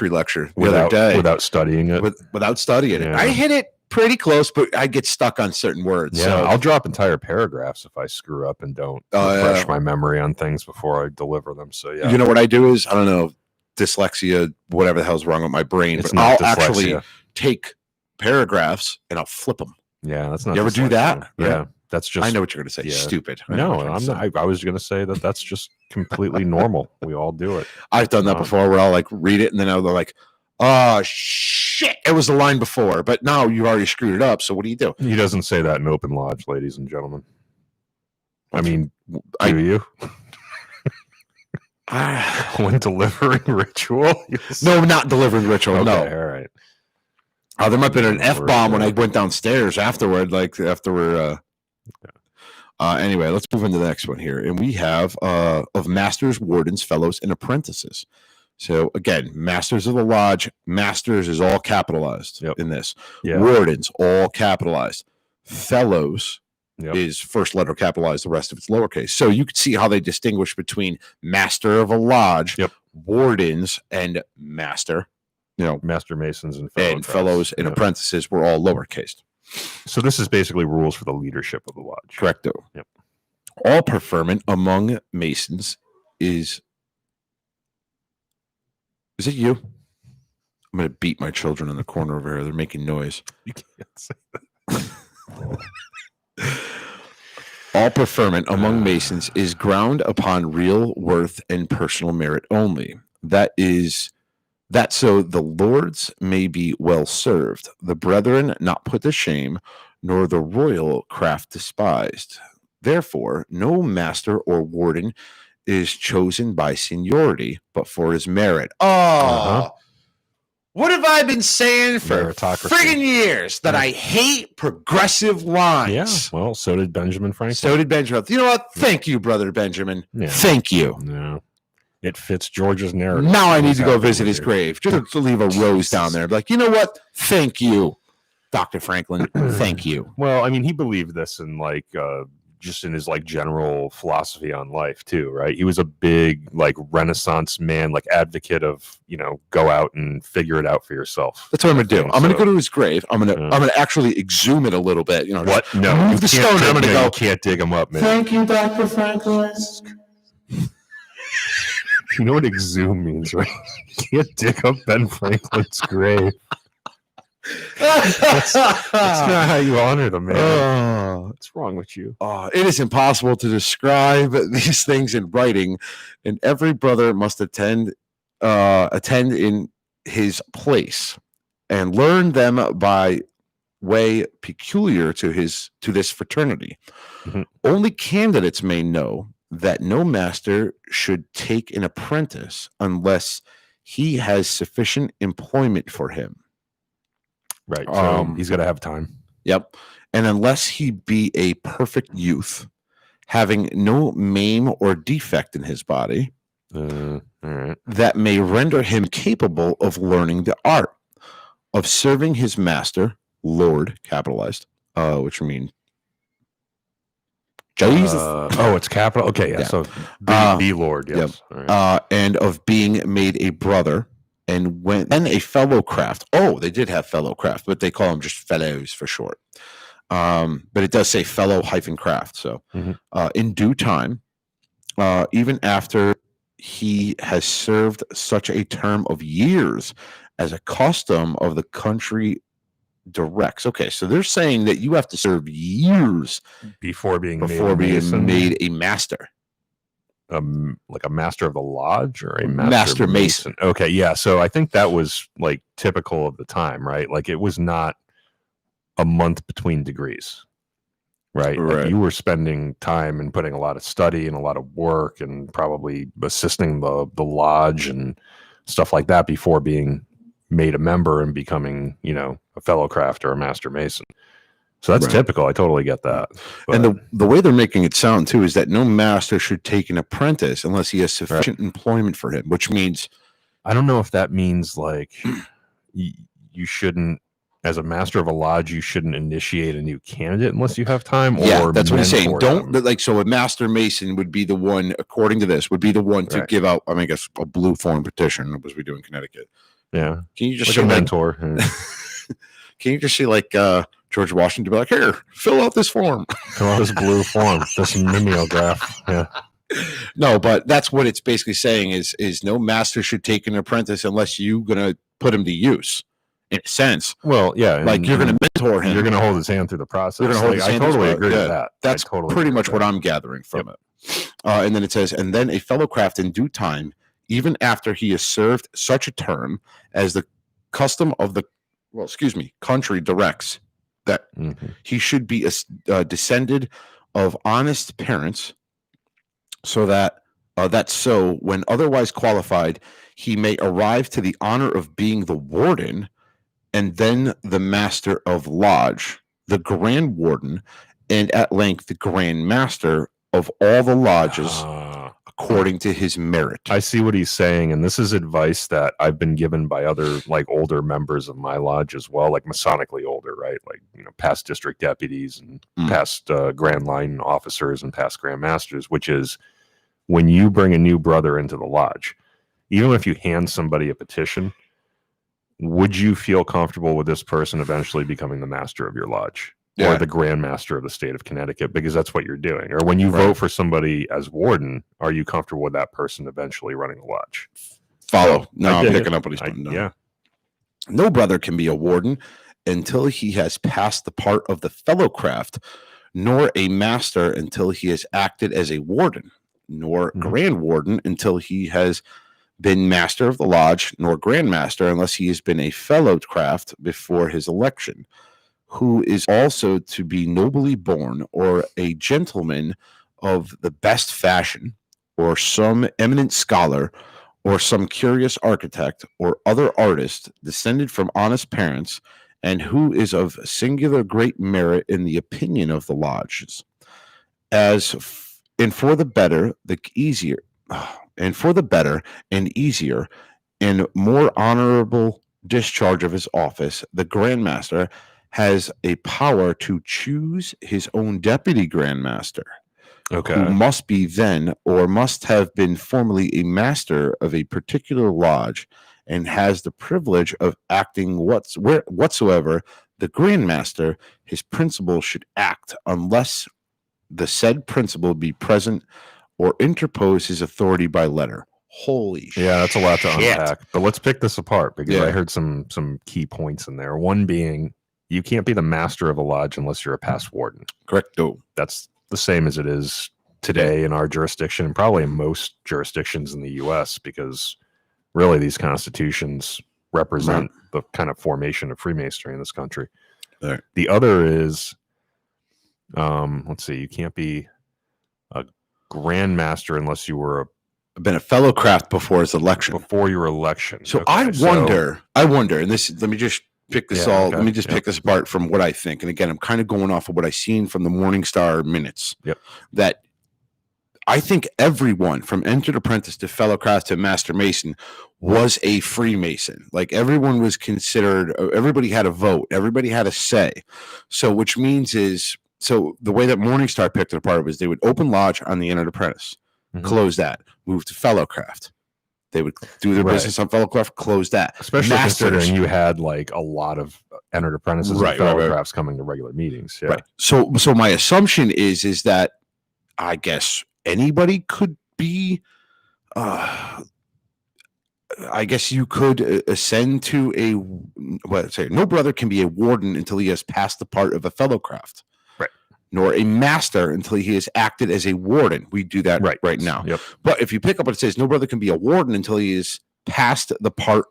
lecture the other day. Without studying it? Without studying it. I hit it pretty close, but I get stuck on certain words. Yeah, so I'll drop entire paragraphs if I screw up and don't refresh my memory on things before I deliver them. So yeah, you know what I do is, I don't know, dyslexia, whatever the hell's wrong with my brain, but I'll actually take paragraphs and I'll flip them. Yeah, that's not. You ever do that? Yeah, that's just. I know what you're going to say. Stupid. No, I'm not. I was going to say that's just completely normal. We all do it. I've done that before, where I'll like read it and then I'll go like, oh shit, it was the line before, but now you've already screwed it up. So what do you do? He doesn't say that in open lodge, ladies and gentlemen. I mean, do you? When delivering ritual? No, not delivering ritual. Okay, no. All right. There might have been an F-bomb when I went downstairs afterward, like after we're anyway, let's move into the next one here. And we have of masters, wardens, fellows, and apprentices. So again, masters of the lodge, masters is all capitalized in this. Yeah. Wardens, all capitalized. Fellows is first letter capitalized, the rest of it's lowercase. So you can see how they distinguish between master of a lodge, wardens, and master. You know, master masons and fellows and apprentices were all lowercase. So this is basically rules for the leadership of the lodge. Correcto. Yep. All preferment among masons is it you? I'm going to beat my children in the corner over here. They're making noise. You can't say that. All preferment among Masons is ground upon real worth and personal merit only. That so the lords may be well served, the brethren not put to shame, nor the royal craft despised. Therefore, no master or warden is chosen by seniority, but for his merit. Oh, what have I been saying for friggin' years? That I hate progressive lines. Yeah, well, so did Benjamin Franklin. So did Benjamin. You know what? Thank you, brother Benjamin. Yeah. Thank you. Yeah. It fits George's narrative. Now I need to go visit his grave. Just to leave a rose down there. Be like, you know what? Thank you, Dr. Franklin. Thank you. Well, I mean, he believed this in like just in his like general philosophy on life too, right? He was a big like Renaissance man, like advocate of, you know, go out and figure it out for yourself. That's what I'm gonna do. I'm gonna go to his grave. I'm gonna actually exhume it a little bit. You know what? No, move the stone. I'm gonna go. You can't dig him up, man. Thank you, Dr. Franklin. You know what exhume means, right? You can't dig up Ben Franklin's grave. That's not how you honor them, man. What's wrong with you? It is impossible to describe these things in writing, and every brother must attend in his place and learn them by way peculiar to this fraternity. Mm-hmm. Only candidates may know that no master should take an apprentice unless he has sufficient employment for him. Right. So he's got to have time. Yep. And unless he be a perfect youth, having no maim or defect in his body, all right, that may render him capable of learning the art of serving his master, Lord, capitalized, which means Jesus. It's capital. Okay. Yeah. So the Lord. Yes. Yep. Right. And of being made a brother. And then a fellow craft. Oh, they did have fellow craft, but they call them just fellows for short. But it does say fellow -craft. So in due time, even after he has served such a term of years as a custom of the country directs. Okay, so they're saying that you have to serve years before being made a master. Like a master of the lodge or a master mason. Okay, yeah. So I think that was like typical of the time, right? Like it was not a month between degrees, right? Like you were spending time and putting a lot of study and a lot of work and probably assisting the lodge and stuff like that before being made a member and becoming, you know, a fellow craft or a master mason. So that's typical. I totally get that. But, and the way they're making it sound too is that no master should take an apprentice unless he has sufficient employment for him, which means I don't know if that means like you shouldn't, as a master of a lodge, you shouldn't initiate a new candidate unless you have time. Or that's what he's saying. So a master mason would be the one, according to this, would be the one to give out. I mean, I guess a blue form petition as we do in Connecticut. Yeah. Can you just like a mentor? Can you just see like George Washington be like, here, fill out this form. Fill out this blue form, this mimeograph. Yeah. No, but that's what it's basically saying is no master should take an apprentice unless you're going to put him to use, in a sense. Well, yeah. Like you're going to mentor him. You're going to hold his hand through the process. You're going to hold his hand. I totally agree with that. That's pretty much what I'm gathering from it. And then it says, and then a fellow craft in due time, even after he has served such a term as the custom of the country directs, that he should be descended of honest parents, so that when otherwise qualified, he may arrive to the honor of being the warden, and then the master of lodge, the grand warden, and at length the grand master of all the lodges, according to his merit. I see what he's saying, and this is advice that I've been given by other like older members of my lodge as well, like Masonically older, right? Like, you know, past district deputies and past grand line officers and past grand masters, which is when you bring a new brother into the lodge, even if you hand somebody a petition, would you feel comfortable with this person eventually becoming the master of your lodge? Or the Grand Master of the state of Connecticut, because that's what you're doing. Or when you vote for somebody as warden, are you comfortable with that person eventually running the lodge? Follow. No, I'm picking up what he's putting down. Yeah. No brother can be a warden until he has passed the part of the fellow craft, nor a master until he has acted as a warden, nor grand warden until he has been master of the lodge, nor grand master unless he has been a fellow craft before his election, who is also to be nobly born, or a gentleman of the best fashion, or some eminent scholar, or some curious architect, or other artist, descended from honest parents, and who is of singular great merit in the opinion of the lodges, and for the better, the easier, and for the better and easier and more honorable discharge of his office, the Grand Master has a power to choose his own deputy Grand Master, who must be then or must have been formerly a master of a particular lodge, and has the privilege of acting whatsoever the Grand Master, his principal, should act, unless the said principal be present or interpose his authority by letter. Holy shit. Yeah, that's a lot to unpack. But let's pick this apart, because I heard some key points in there. One being, you can't be the master of a lodge unless you're a past warden. Correcto. That's the same as it is today in our jurisdiction, and probably in most jurisdictions in the U.S., because really these constitutions represent the kind of formation of Freemasonry in this country. Right. The other is, let's see, you can't be a Grand Master unless you were been a fellow craft before his election. Before your election. So I wonder, and this, let me just pick this let me just pick this apart from what I think. And again, I'm kind of going off of what I've seen from the Morningstar minutes. That I think everyone from entered apprentice to fellow craft to master mason was a Freemason. Like, everyone was considered, everybody had a vote, everybody had a say. So which means so the way that Morningstar picked it apart was they would open lodge on the entered apprentice, close that, move to fellow craft. They would do their business on fellow craft, close that. Especially considering you had like a lot of entered apprentices and fellow crafts coming to regular meetings. Right. So my assumption is that, I guess, anybody could be, I guess you could ascend to no brother can be a warden until he has passed the part of a fellow craft. Nor a master until he has acted as a warden. We do that right now. But if you pick up what it says, no brother can be a warden until he is past the part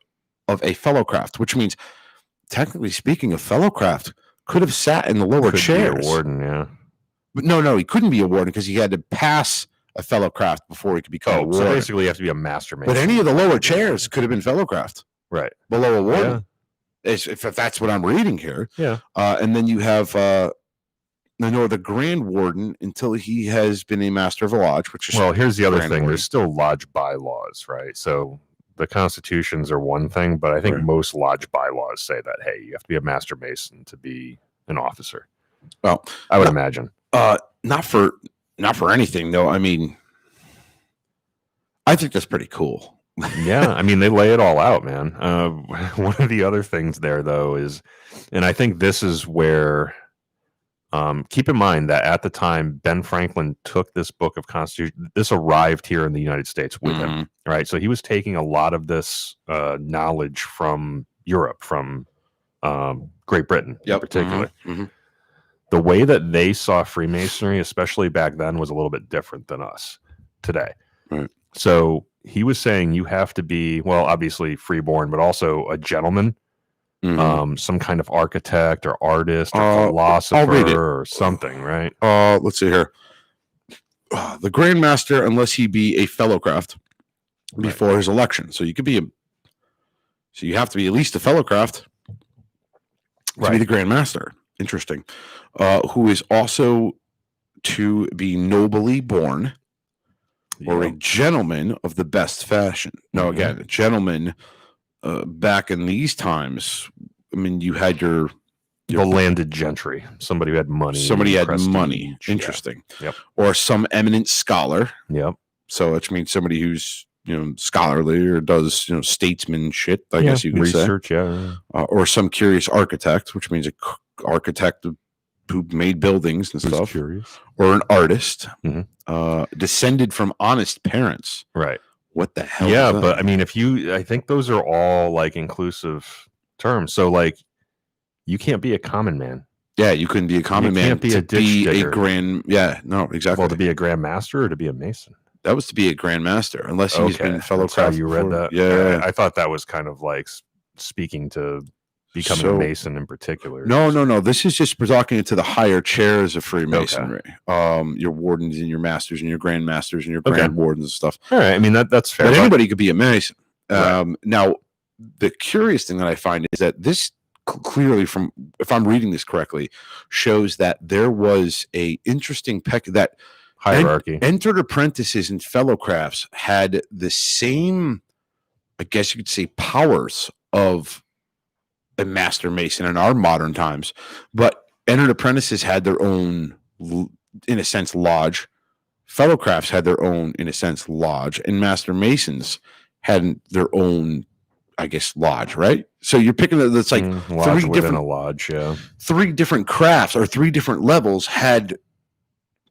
of a fellow craft, which means, technically speaking, a fellow craft could have sat in the lower chairs. Be a warden, But no, he couldn't be a warden because he had to pass a fellow craft before he could become a warden. So basically you have to be a master mason. But any of the lower chairs could have been fellow craft. Right. Below a warden. If that's what I'm reading here. And then you have... nor the Grand Warden until he has been a master of a lodge, which is... Well, here's the other thing. Warden. There's still lodge bylaws, right? So the constitutions are one thing, but I think most lodge bylaws say that, hey, you have to be a master mason to be an officer. Well, I would imagine. Not for anything, though. I mean, I think that's pretty cool. Yeah, I mean, they lay it all out, man. One of the other things there, though, is, and I think this is where... keep in mind that at the time Ben Franklin took this book of Constitution, this arrived here in the United States with him, right? So he was taking a lot of this knowledge from Europe, from Great Britain in particular. The way that they saw Freemasonry, especially back then, was a little bit different than us today. So he was saying you have to be, well, obviously freeborn, but also a gentleman. Some kind of architect or artist or philosopher or something, right? Let's see here. The Grand Master, unless he be a fellow craft before his election. So you could be so you have to be at least a fellow craft to be the Grand Master. Interesting. Who is also to be nobly born, or a gentleman of the best fashion. No, again, a gentleman. Back in these times, I mean, you had the landed gentry, somebody who had money. Somebody had money. Interesting. Or some eminent scholar. So which means somebody who's scholarly or does statesman shit. I guess you could say. Research. Or some curious architect, which means an architect who made buildings and stuff. Curious. Or an artist, descended from honest parents. Right. What the hell? Yeah, but I mean, I think those are all like inclusive terms. So like, you can't be a common man. Yeah, you couldn't be a common man. Can't be a ditch digger. Exactly. Well, to be a Grand Master or to be a Mason? That was to be a Grand Master, unless he's been fellow That's how craft you before. read that? Yeah. I thought that was kind of like speaking to becoming a Mason in particular. No. This is just talking to the higher chairs of Freemasonry. Your wardens and your masters and your Grand Masters and your Grand Wardens and stuff. All right. I mean, that's fair. But anybody could be a Mason. Right. Now, the curious thing that I find is that this clearly, from if I'm reading this correctly, shows that there was a interesting that hierarchy. Entered apprentices and fellow crafts had the same, I guess you could say, powers of a master mason in our modern times, but entered apprentices had their own, in a sense, lodge. Fellow crafts had their own, in a sense, lodge, and master masons had their own, I guess, lodge, right? So you're picking that's like lodge within a lodge, yeah. 3 different crafts or 3 different levels had,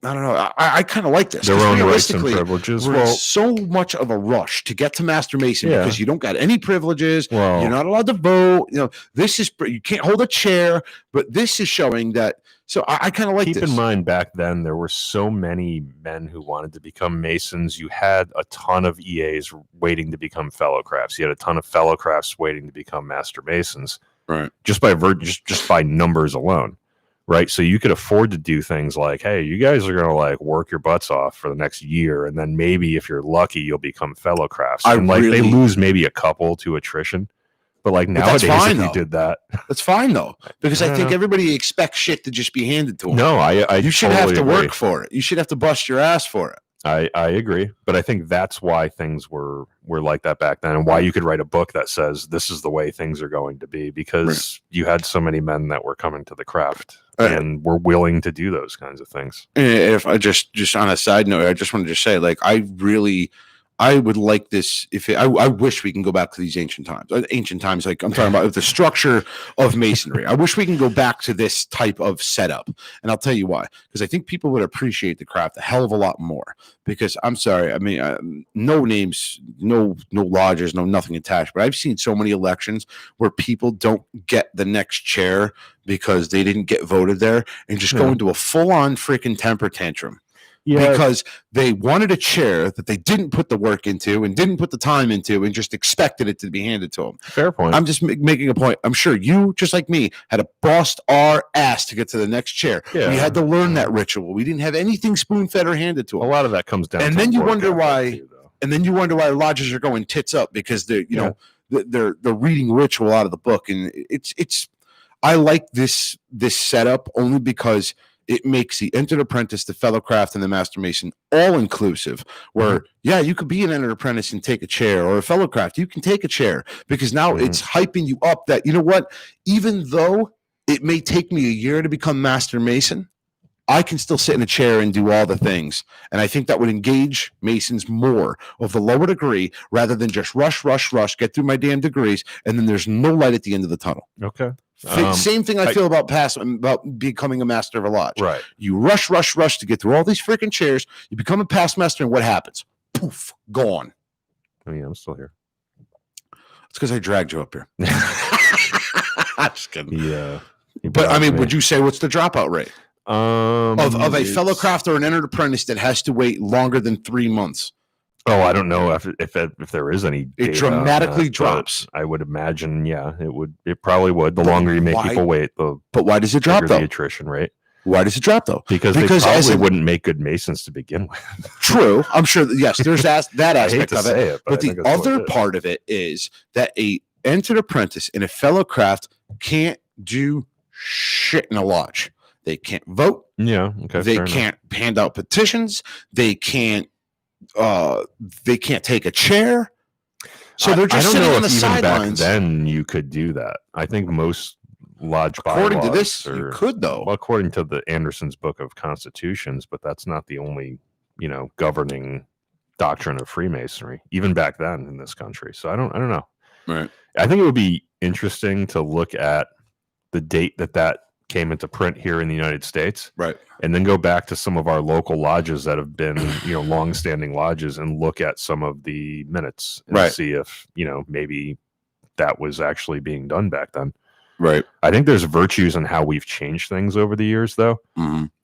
I don't know. I kind of like this. Their own rights and privileges. We're so much of a rush to get to Master Mason because you don't got any privileges. Well, you're not allowed to vote. This is, you can't hold a chair, but this is showing that. So I kind of like this. Keep in mind, back then, there were so many men who wanted to become Masons. You had a ton of EAs waiting to become fellow crafts. You had a ton of fellow crafts waiting to become Master Masons. Right. Just by numbers alone. Right. So you could afford to do things like, hey, you guys are going to like work your butts off for the next year. And then maybe if you're lucky, you'll become fellow crafts. They lose maybe a couple to attrition. But like nowadays, if you did that, that's fine though, because I think everybody expects shit to just be handed to them. No, you should have to work for it. You should have to bust your ass for it. I agree, but I think that's why things were like that back then, and why you could write a book that says this is the way things are going to be, because you had so many men that were coming to the craft and were willing to do those kinds of things. If I just on a side note, I just wanted to say, like, I would like this. I wish we can go back to these ancient times. Like I'm talking about the structure of masonry. I wish we can go back to this type of setup, and I'll tell you why. Because I think people would appreciate the craft a hell of a lot more. Because I'm sorry, I mean, no names, no lodges, no nothing attached. But I've seen so many elections where people don't get the next chair because they didn't get voted there, and just go into a full-on freaking temper tantrum. Yeah. Because they wanted a chair that they didn't put the work into and didn't put the time into and just expected it to be handed to them. Fair point. I'm just making a point. I'm sure you, just like me, had to bust our ass to get to the next chair. Yeah. We had to learn that ritual. We didn't have anything spoon-fed or handed to them. A lot of that comes down. And then you wonder why. And then you wonder why lodges are going tits up, because they're they're reading ritual out of the book, and it's. I like this setup only because it makes the entered apprentice, the fellow craft, and the master mason all inclusive, where, you could be an entered apprentice and take a chair, or a fellow craft, you can take a chair, because now it's hyping you up that, you know what, even though it may take me a year to become master mason, I can still sit in a chair and do all the things. And I think that would engage masons more of the lower degree, rather than just rush, get through my damn degrees, and then there's no light at the end of the tunnel. Okay. Same thing I feel about becoming a master of a lodge. Right. You rush to get through all these freaking chairs. You become a past master, and what happens? Poof, gone. I mean, I'm still here. It's because I dragged you up here. I'm just kidding. Yeah. But I mean, would you say what's the dropout rate of a fellow craft or an entered apprentice that has to wait longer than 3 months? Oh, I don't know if there is any data. It dramatically drops. I would imagine, it probably would. The longer you make people wait, but why does it drop though? The attrition rate. Why does it drop though? Because they probably wouldn't make good masons to begin with. True, I'm sure. Yes, there's that aspect of it. But the other part of it is that a entered apprentice in a fellow craft can't do shit in a lodge. They can't vote. Yeah, okay. They can't hand out petitions. They can't take a chair. So they're just sitting on the sidelines. Back then you could do that. I think most lodge bylaws, according to this, you could though. Well, according to the Anderson's Book of Constitutions, but that's not the only, governing doctrine of Freemasonry, even back then in this country. So I don't know. Right. I think it would be interesting to look at the date that came into print here in the United States, right, and then go back to some of our local lodges that have been, long-standing lodges, and look at some of the minutes and see if, maybe that was actually being done back then. Right. I think there's virtues in how we've changed things over the years, though,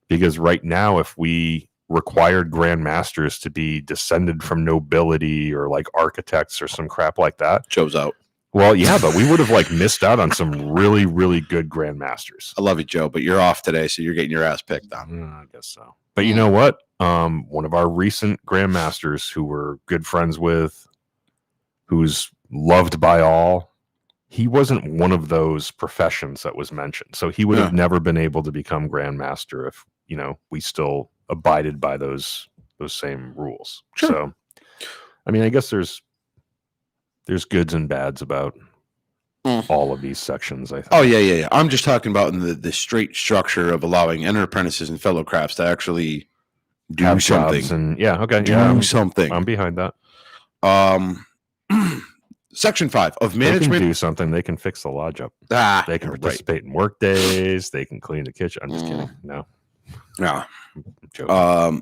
because right now, if we required grandmasters to be descended from nobility or like architects or some crap like that, Joe's out. Well, yeah, but we would have like missed out on some really, really good grandmasters. I love you, Joe, but you're off today, so you're getting your ass picked on. I guess so. But you know what? One of our recent grandmasters who we're good friends with, who's loved by all, he wasn't one of those professions that was mentioned. So he would have never been able to become grandmaster if, you know, we still abided by those same rules. Sure. So, I mean, I guess there's goods and bads about all of these sections, I think. Oh, yeah. I'm just talking about in the straight structure of allowing enter apprentices and fellow crafts to actually do Have something. jobs and okay. Do something. I'm behind that. Section 5 of management. They can do something. They can fix the lodge up. They can participate in work days. They can clean the kitchen. I'm just kidding. No.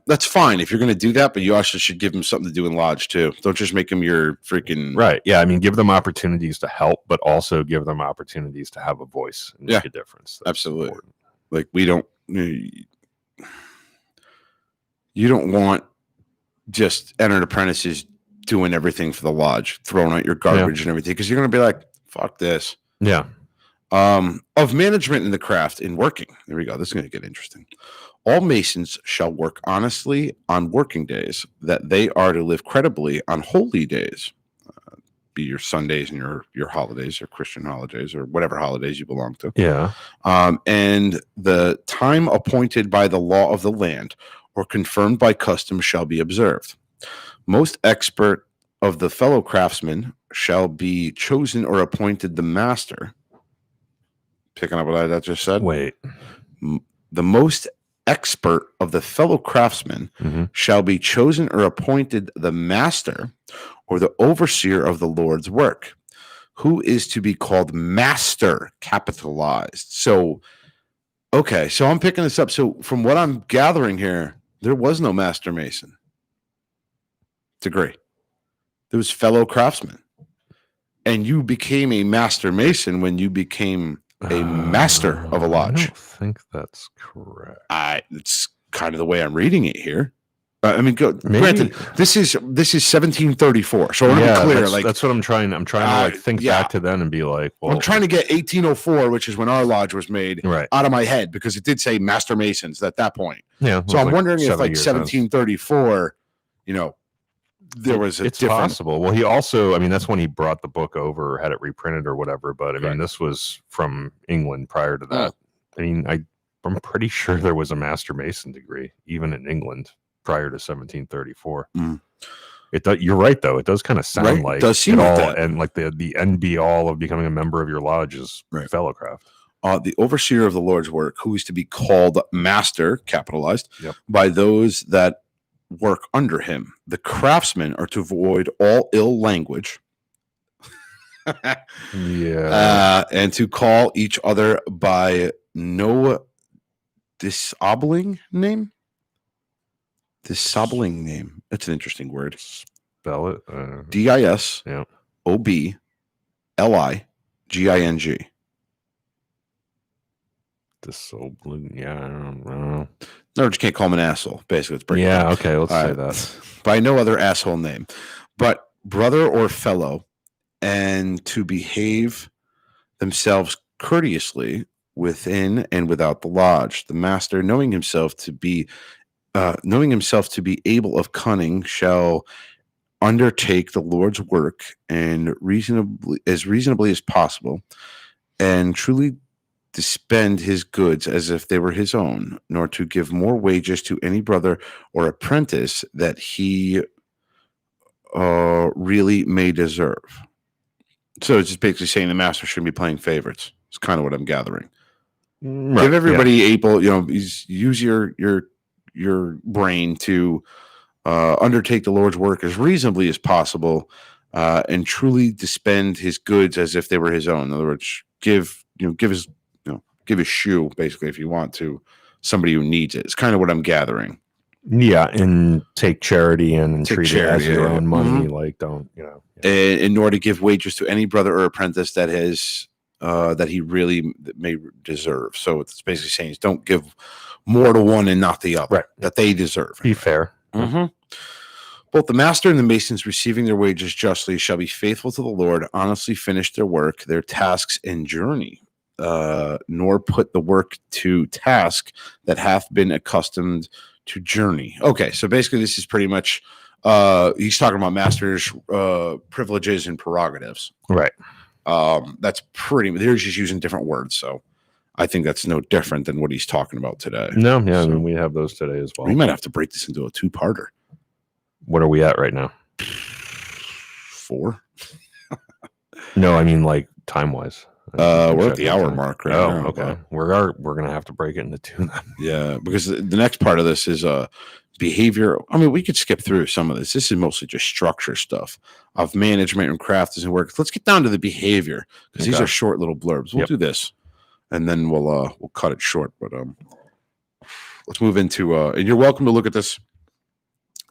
That's fine if you're going to do that, but you also should give them something to do in lodge too. Don't just make them your freaking right. Yeah, I mean, give them opportunities to help, but also give them opportunities to have a voice and make a difference. That's absolutely important. Like you don't want just entered apprentices doing everything for the lodge, throwing out your garbage and everything, because you're going to be like, fuck this. Yeah. Of management in the craft in working. There we go. This is going to get interesting. All Masons shall work honestly on working days, that they are to live credibly on holy days, be your Sundays and your holidays or Christian holidays or whatever holidays you belong to. Yeah. And the time appointed by the law of the land or confirmed by custom shall be observed. Most expert of the fellow craftsmen shall be chosen or appointed the master. Picking up what I just said. Wait. The most expert of the fellow craftsmen shall be chosen or appointed the master or the overseer of the Lord's work, who is to be called master, capitalized. So, okay, so I'm picking this up. So from what I'm gathering here, there was no master mason degree. There was fellow craftsman. And you became a master mason when you became a master of a lodge. I don't think that's correct. It's kind of the way I'm reading it here. I mean, granted, this is 1734. So I'm clear. That's what I'm trying. I'm trying to think back to then and be like, well, I'm trying to get 1804, which is when our lodge was made, out of my head, because it did say master masons at that point. Yeah. So I'm wondering if 1734, there was it's possible. Well, he also, I mean, that's when he brought the book over, had it reprinted or whatever. But I mean, this was from England prior to that. I mean, I'm pretty sure there was a master mason degree even in England prior to 1734. You're right, though. It does kind of sound like it does seem like that. And like the end be all of becoming a member of your lodge is fellow craft. The overseer of the Lord's work, who is to be called master, capitalized, by those that work under him. The craftsmen are to avoid all ill language. And to call each other by no disabling name. Disabling name. That's an interesting word. Spell it. DISOBLIGING. Disabling. Yeah, I don't know. No, you can't call him an asshole. Basically, let's break it down. Okay, let's say that. By no other asshole name, but brother or fellow, and to behave themselves courteously within and without the lodge. The master, knowing himself to be able of cunning, shall undertake the Lord's work and reasonably as possible, and truly to spend his goods as if they were his own, nor to give more wages to any brother or apprentice that he really may deserve. So it's just basically saying the master shouldn't be playing favorites. It's kind of what I'm gathering. Right, give everybody able, use your brain to undertake the Lord's work as reasonably as possible, and truly to spend his goods as if they were his own. In other words, give a shoe, basically, if you want to, somebody who needs it. It's kind of what I'm gathering. Yeah, and take charity and treat it as your own money. Like, don't, in order to give wages to any brother or apprentice that has that he really may deserve. So it's basically saying don't give more to one and not the other, Right. that they deserve. Be fair. Mm-hmm. Both the master and the masons receiving their wages justly shall be faithful to the Lord, honestly finish their work, their tasks, and journey, nor put the work to task that hath been accustomed to journey. Okay, so basically this is pretty much, he's talking about masters' privileges and prerogatives. Right. That's pretty, they're just using different words, so I think that's no different than what he's talking about today. No, yeah, So, I mean, we have those today as well. we might have to break this into a two-parter. What are we at right now? 4. No, I mean like time wise. We're at the hour mark right now. Okay. We're gonna have to break it into 2 then. Yeah, because the next part of this is behavior. I mean, we could skip through some of this. This is mostly just structure stuff of management and craft and work. Let's get down to the behavior because these are short little blurbs. We'll do this, and then we'll cut it short. But let's move into and you're welcome to look at this.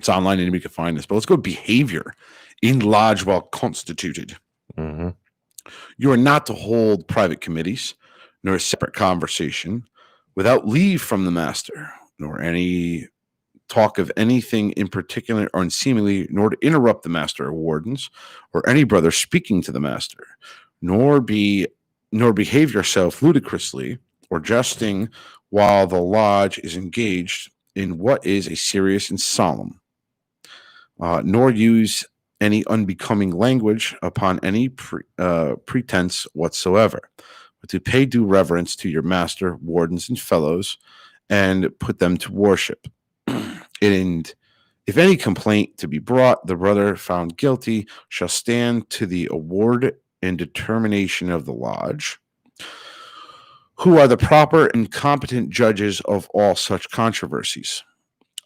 It's online, anybody can find this. But let's go behavior in lodge while constituted. Mm-hmm. You are not to hold private committees, nor a separate conversation, without leave from the master, nor any talk of anything in particular or unseemly, nor to interrupt the master or wardens, or any brother speaking to the master, nor behave yourself ludicrously or jesting while the lodge is engaged in what is a serious and solemn, nor use any unbecoming language upon any pretense whatsoever, but to pay due reverence to your master, wardens, and fellows, and put them to worship. And if any complaint to be brought, the brother found guilty shall stand to the award and determination of the lodge, who are the proper and competent judges of all such controversies.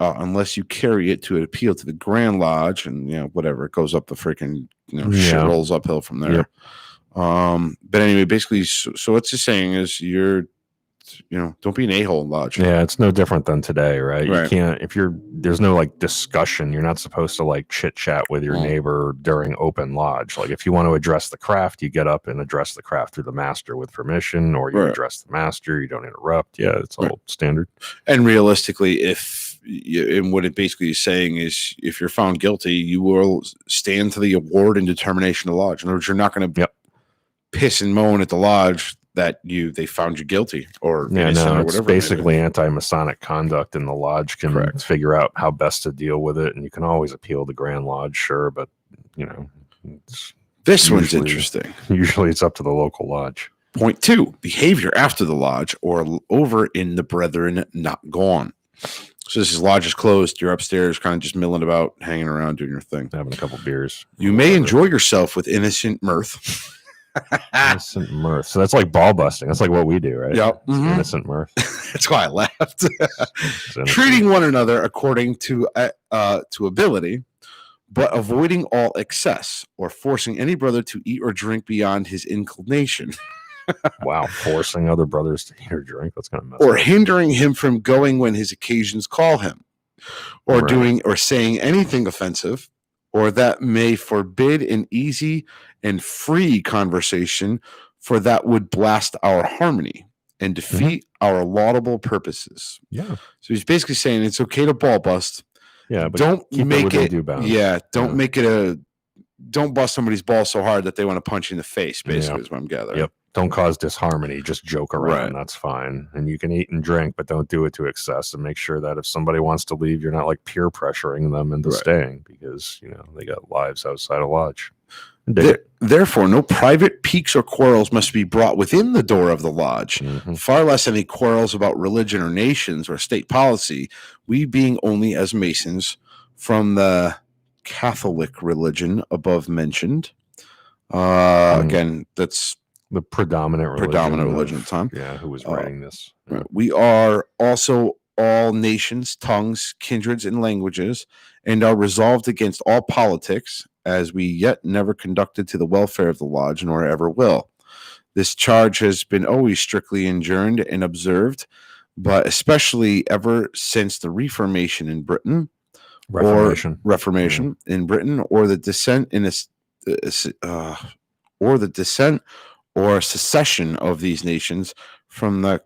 Unless you carry it to an appeal to the Grand Lodge, and whatever, it goes up the freaking shit rolls uphill from there. Yep. But anyway, basically, so what's he saying is don't be an a-hole in lodge. Yeah, it's no different than today, right? Right. You can't there's no like discussion. You're not supposed to like chit chat with your neighbor during open lodge. Like if you want to address the craft, you get up and address the craft through the master with permission, or you address the master. You don't interrupt. Yeah, it's all standard. And realistically, and what it basically is saying is, if you're found guilty, you will stand to the award and determination of the lodge. In other words, you're not going to piss and moan at the lodge that they found you guilty or innocent or whatever. It's basically anti-Masonic conduct, and the lodge can figure out how best to deal with it. And you can always appeal the Grand Lodge, sure, but this one's interesting. Usually, it's up to the local lodge. Point 2: behavior after the lodge or over in the brethren not gone. So this is lodge is closed. You're upstairs, kind of just milling about, hanging around, doing your thing, having a couple beers. You may enjoy yourself with innocent mirth. Innocent mirth. So that's like ball busting. That's like what we do, right? Yep. Mm-hmm. Innocent mirth. That's why I laughed. Treating one another according to ability, but avoiding all excess or forcing any brother to eat or drink beyond his inclination. Wow, forcing other brothers to eat or drink. That's kind of messed or up. hindering him from going when his occasions call him, or doing or saying anything offensive, or that may forbid an easy and free conversation, for that would blast our harmony and defeat our laudable purposes. Yeah. So he's basically saying it's okay to ball bust. Yeah, but don't make it. Don't make it don't bust somebody's ball so hard that they want to punch you in the face. Basically, is what I'm gathering. Yep. Don't cause disharmony. Just joke around. That's fine. And you can eat and drink, but don't do it to excess. And make sure that if somebody wants to leave, you're not like peer pressuring them into staying, because they got lives outside of lodge. Therefore, no private piques or quarrels must be brought within the door of the lodge, far less any quarrels about religion or nations or state policy, we being only as Masons from the Catholic religion above mentioned. Again, that's the predominant religion at the time. Yeah, who was writing this. We are also all nations, tongues, kindreds, and languages, and are resolved against all politics, as we yet never conducted to the welfare of the lodge, nor ever will. This charge has been always strictly adjourned and observed, but especially ever since the Reformation in Britain, Reformation in Britain, or the descent or secession of these nations from the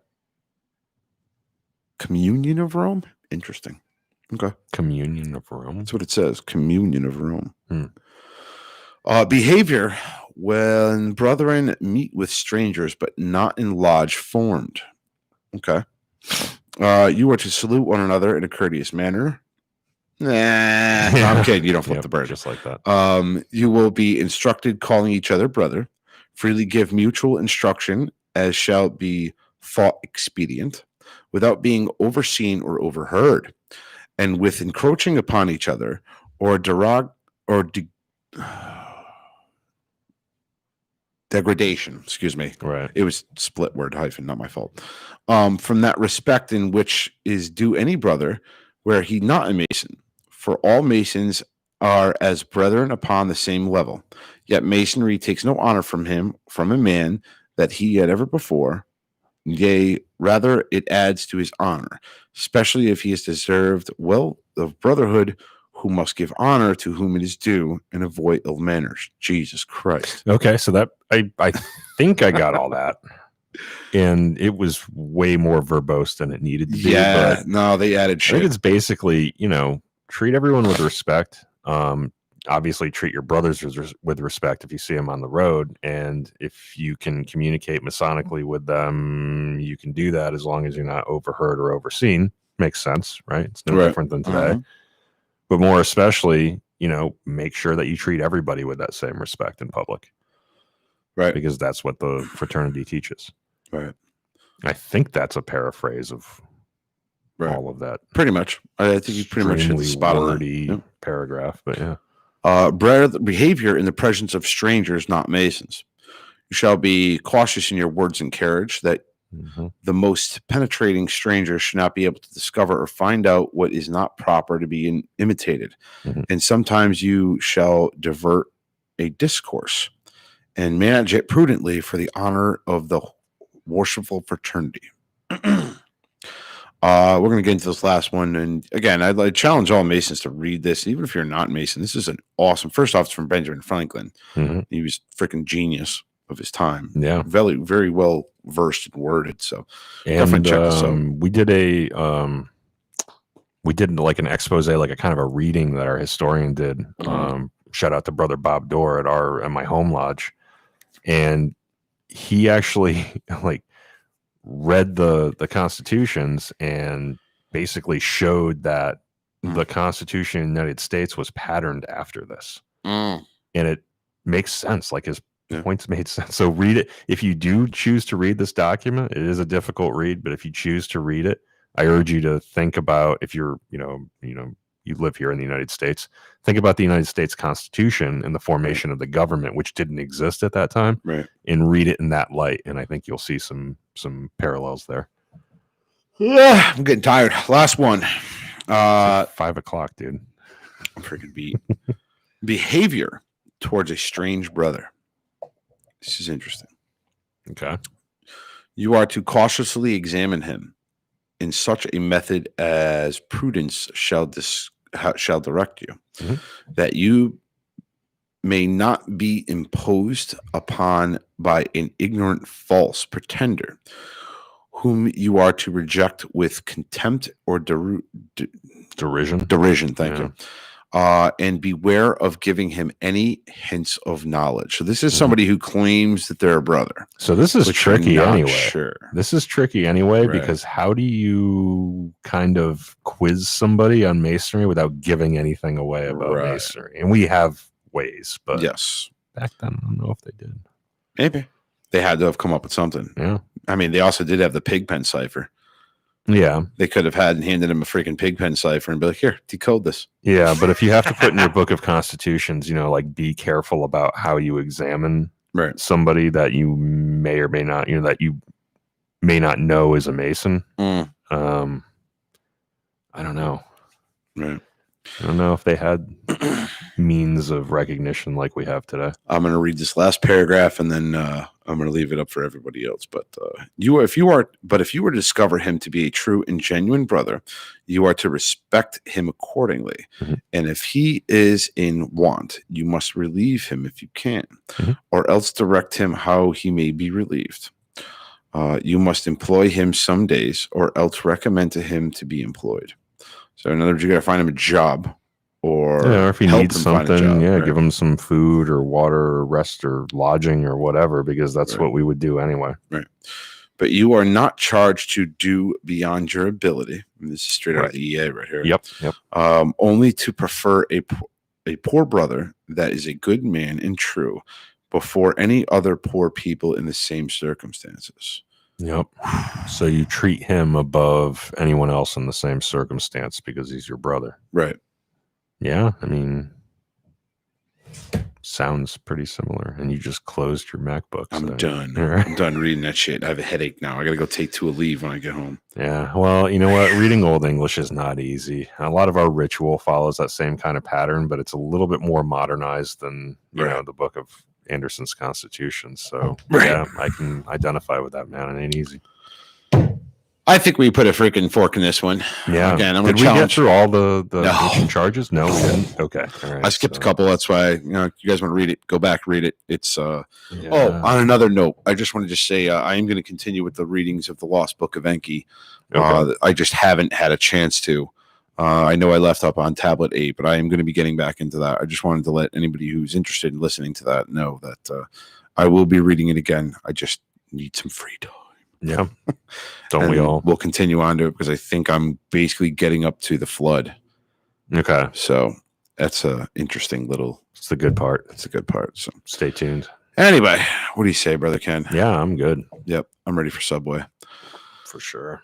communion of Rome. Interesting. Okay. Communion of Rome. That's what it says. Communion of Rome. Hmm. Behavior when brethren meet with strangers, but not in lodge formed. Okay. You are to salute one another in a courteous manner. Nah, no, I'm kidding. You don't flip the bird. Just like that. You will be instructed calling each other brother. Freely give mutual instruction as shall be thought expedient, without being overseen or overheard, and with encroaching upon each other or degradation. Excuse me. Right. It was split word hyphen, not my fault. From that respect in which is due any brother, where he not a Mason. For all Masons are as brethren upon the same level. Yet Masonry takes no honor from a man that he had ever before. Yea, rather it adds to his honor, especially if he has deserved well of brotherhood, who must give honor to whom it is due and avoid ill manners. Jesus Christ. Okay, so that I think I got all that. And it was way more verbose than it needed to be. Yeah, but no, they added I shit. think it's basically, treat everyone with respect. Obviously, treat your brothers with respect if you see them on the road. And if you can communicate Masonically with them, you can do that as long as you're not overheard or overseen. Makes sense, right? It's no different than today. But more especially, make sure that you treat everybody with that same respect in public. Right. Because that's what the fraternity teaches. Right. I think that's a paraphrase of all of that. Pretty much. I think you pretty much hit the spot on that paragraph, but yeah. Behavior in the presence of strangers, not Masons. You shall be cautious in your words and carriage, that the most penetrating stranger should not be able to discover or find out what is not proper to be imitated. And sometimes you shall divert a discourse and manage it prudently for the honor of the worshipful fraternity. We're going to get into this last one. And again, I'd challenge all Masons to read this. Even if you're not Mason, this is an awesome, first off, it's from Benjamin Franklin. He was freaking genius of his time. Yeah. Very, very well versed and worded. So definitely check this out. We did like an expose, like a kind of a reading that our historian did. Shout out to Brother Bob Dorr at my home lodge. And he actually read the constitutions and basically showed that the Constitution of the United States was patterned after this. And it makes sense. Like his points made sense. So read it. If you do choose to read this document, it is a difficult read, but if you choose to read it, I urge you to think about, if you're, you live here in the United States, think about the United States Constitution and the formation of the government, which didn't exist at that time, and read it in that light. And I think you'll see some parallels there. I'm getting tired. Last one. 5 o'clock, dude. I'm freaking beat. Behavior towards a strange brother. This is interesting. Okay. You are to cautiously examine him in such a method as prudence shall direct you, that you may not be imposed upon by an ignorant false pretender, whom you are to reject with contempt or derision. Thank you. And beware of giving him any hints of knowledge. So this is somebody who claims that they're a brother. So this is tricky anyway. Sure. This is tricky anyway, because how do you kind of quiz somebody on Masonry without giving anything away about Masonry? And we have ways, but back then, I don't know if they did. Maybe. They had to have come up with something. Yeah. I mean, they also did have the Pigpen cipher. Yeah. They could have handed him a freaking Pigpen cipher and be like, here, decode this. Yeah, but if you have to put in your book of constitutions, be careful about how you examine somebody that you may or may not, that you may not know is a Mason. I don't know. Right. I don't know if they had means of recognition like we have today. I'm going to read this last paragraph, and then I'm going to leave it up for everybody else. But if you were to discover him to be a true and genuine brother, you are to respect him accordingly. Mm-hmm. And if he is in want, you must relieve him if you can, Mm-hmm. or else direct him how he may be relieved. You must employ him some days, or else recommend to him to be employed. So in other words, you got to find him a job, or if he help needs him find a something, job, right? give him some food or water or rest or lodging or whatever, because that's Right. what we would do anyway. Right. But you are not charged to do beyond your ability. And this is straight out of the EA right here. Yep. Only to prefer a poor brother that is a good man and true before any other poor people in the same circumstances. Yep. So you treat him above anyone else in the same circumstance because he's your brother. Right. Yeah. I mean, sounds pretty similar. And you just closed your MacBook. I'm done. Right. I'm done reading that shit. I have a headache now. I got to go take 2 a leave when I get home. Yeah. Well, you know what? Reading Old English is not easy. A lot of our ritual follows that same kind of pattern, but it's a little bit more modernized than, you know, the book of Anderson's Constitution. So yeah, I can identify with that, man. It ain't easy. I think we put a freaking fork in this one. Yeah. Again, I'm Did going to we get through all the No. charges? No, we didn't. Okay. All right. I skipped a couple. That's why, you guys want to read it, go back, read it. It's Yeah. Oh, on another note, I just wanted to say I am going to continue with the readings of the Lost Book of Enki. Okay. I just haven't had a chance to. I know I left up on tablet 8, but I am going to be getting back into that. I just wanted to let anybody who's interested in listening to that know that I will be reading it again. I just need some free time. Yeah. Don't we all? We'll continue on to it because I think I'm basically getting up to the flood. Okay. So that's a interesting little. It's the good part. That's a good part. So stay tuned. Anyway, what do you say, Brother Ken? Yeah, I'm good. Yep. I'm ready for Subway. For sure.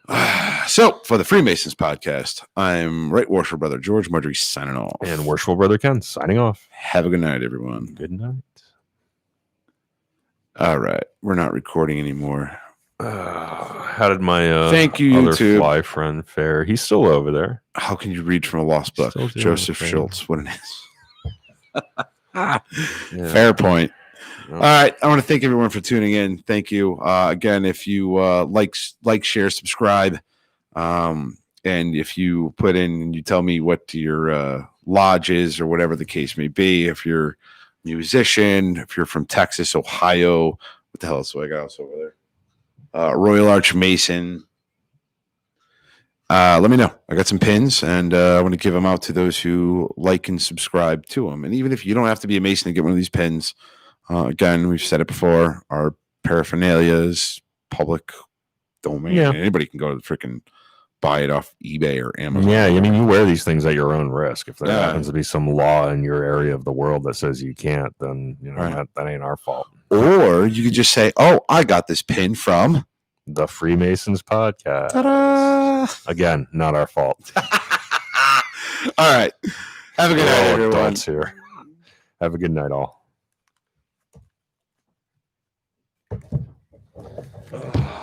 So for the Freemasons podcast, I'm Right Worshipful Brother George Marjorie signing off. And Worshipful Brother Ken signing off. Have a good night, everyone. Good night. All right. We're not recording anymore. How did my thank you, other YouTube. fly friend fare? He's still over there. How can you read from a lost book? Joseph Schultz. What an Fair point. All right. I want to thank everyone for tuning in. Thank you. Again, if you like, share, subscribe. And if you put in and you tell me what your lodge is or whatever the case may be, if you're a musician, if you're from Texas, Ohio, what the hell else do I got else over there? Royal Arch Mason. Let me know. I got some pins, and I want to give them out to those who like and subscribe to them. And even if you don't have to be a Mason to get one of these pins, again, we've said it before, our paraphernalia is public domain. Yeah. Anybody can go to the freaking buy it off eBay or Amazon. Yeah, I mean, you wear these things at your own risk. If there Yeah. happens to be some law in your area of the world that says you can't, then that ain't our fault. Or you could just say, "Oh, I got this pin from the Freemasons podcast." Ta-da! Again, not our fault. All right. Have a good night, everyone. Adults here. Have a good night, all.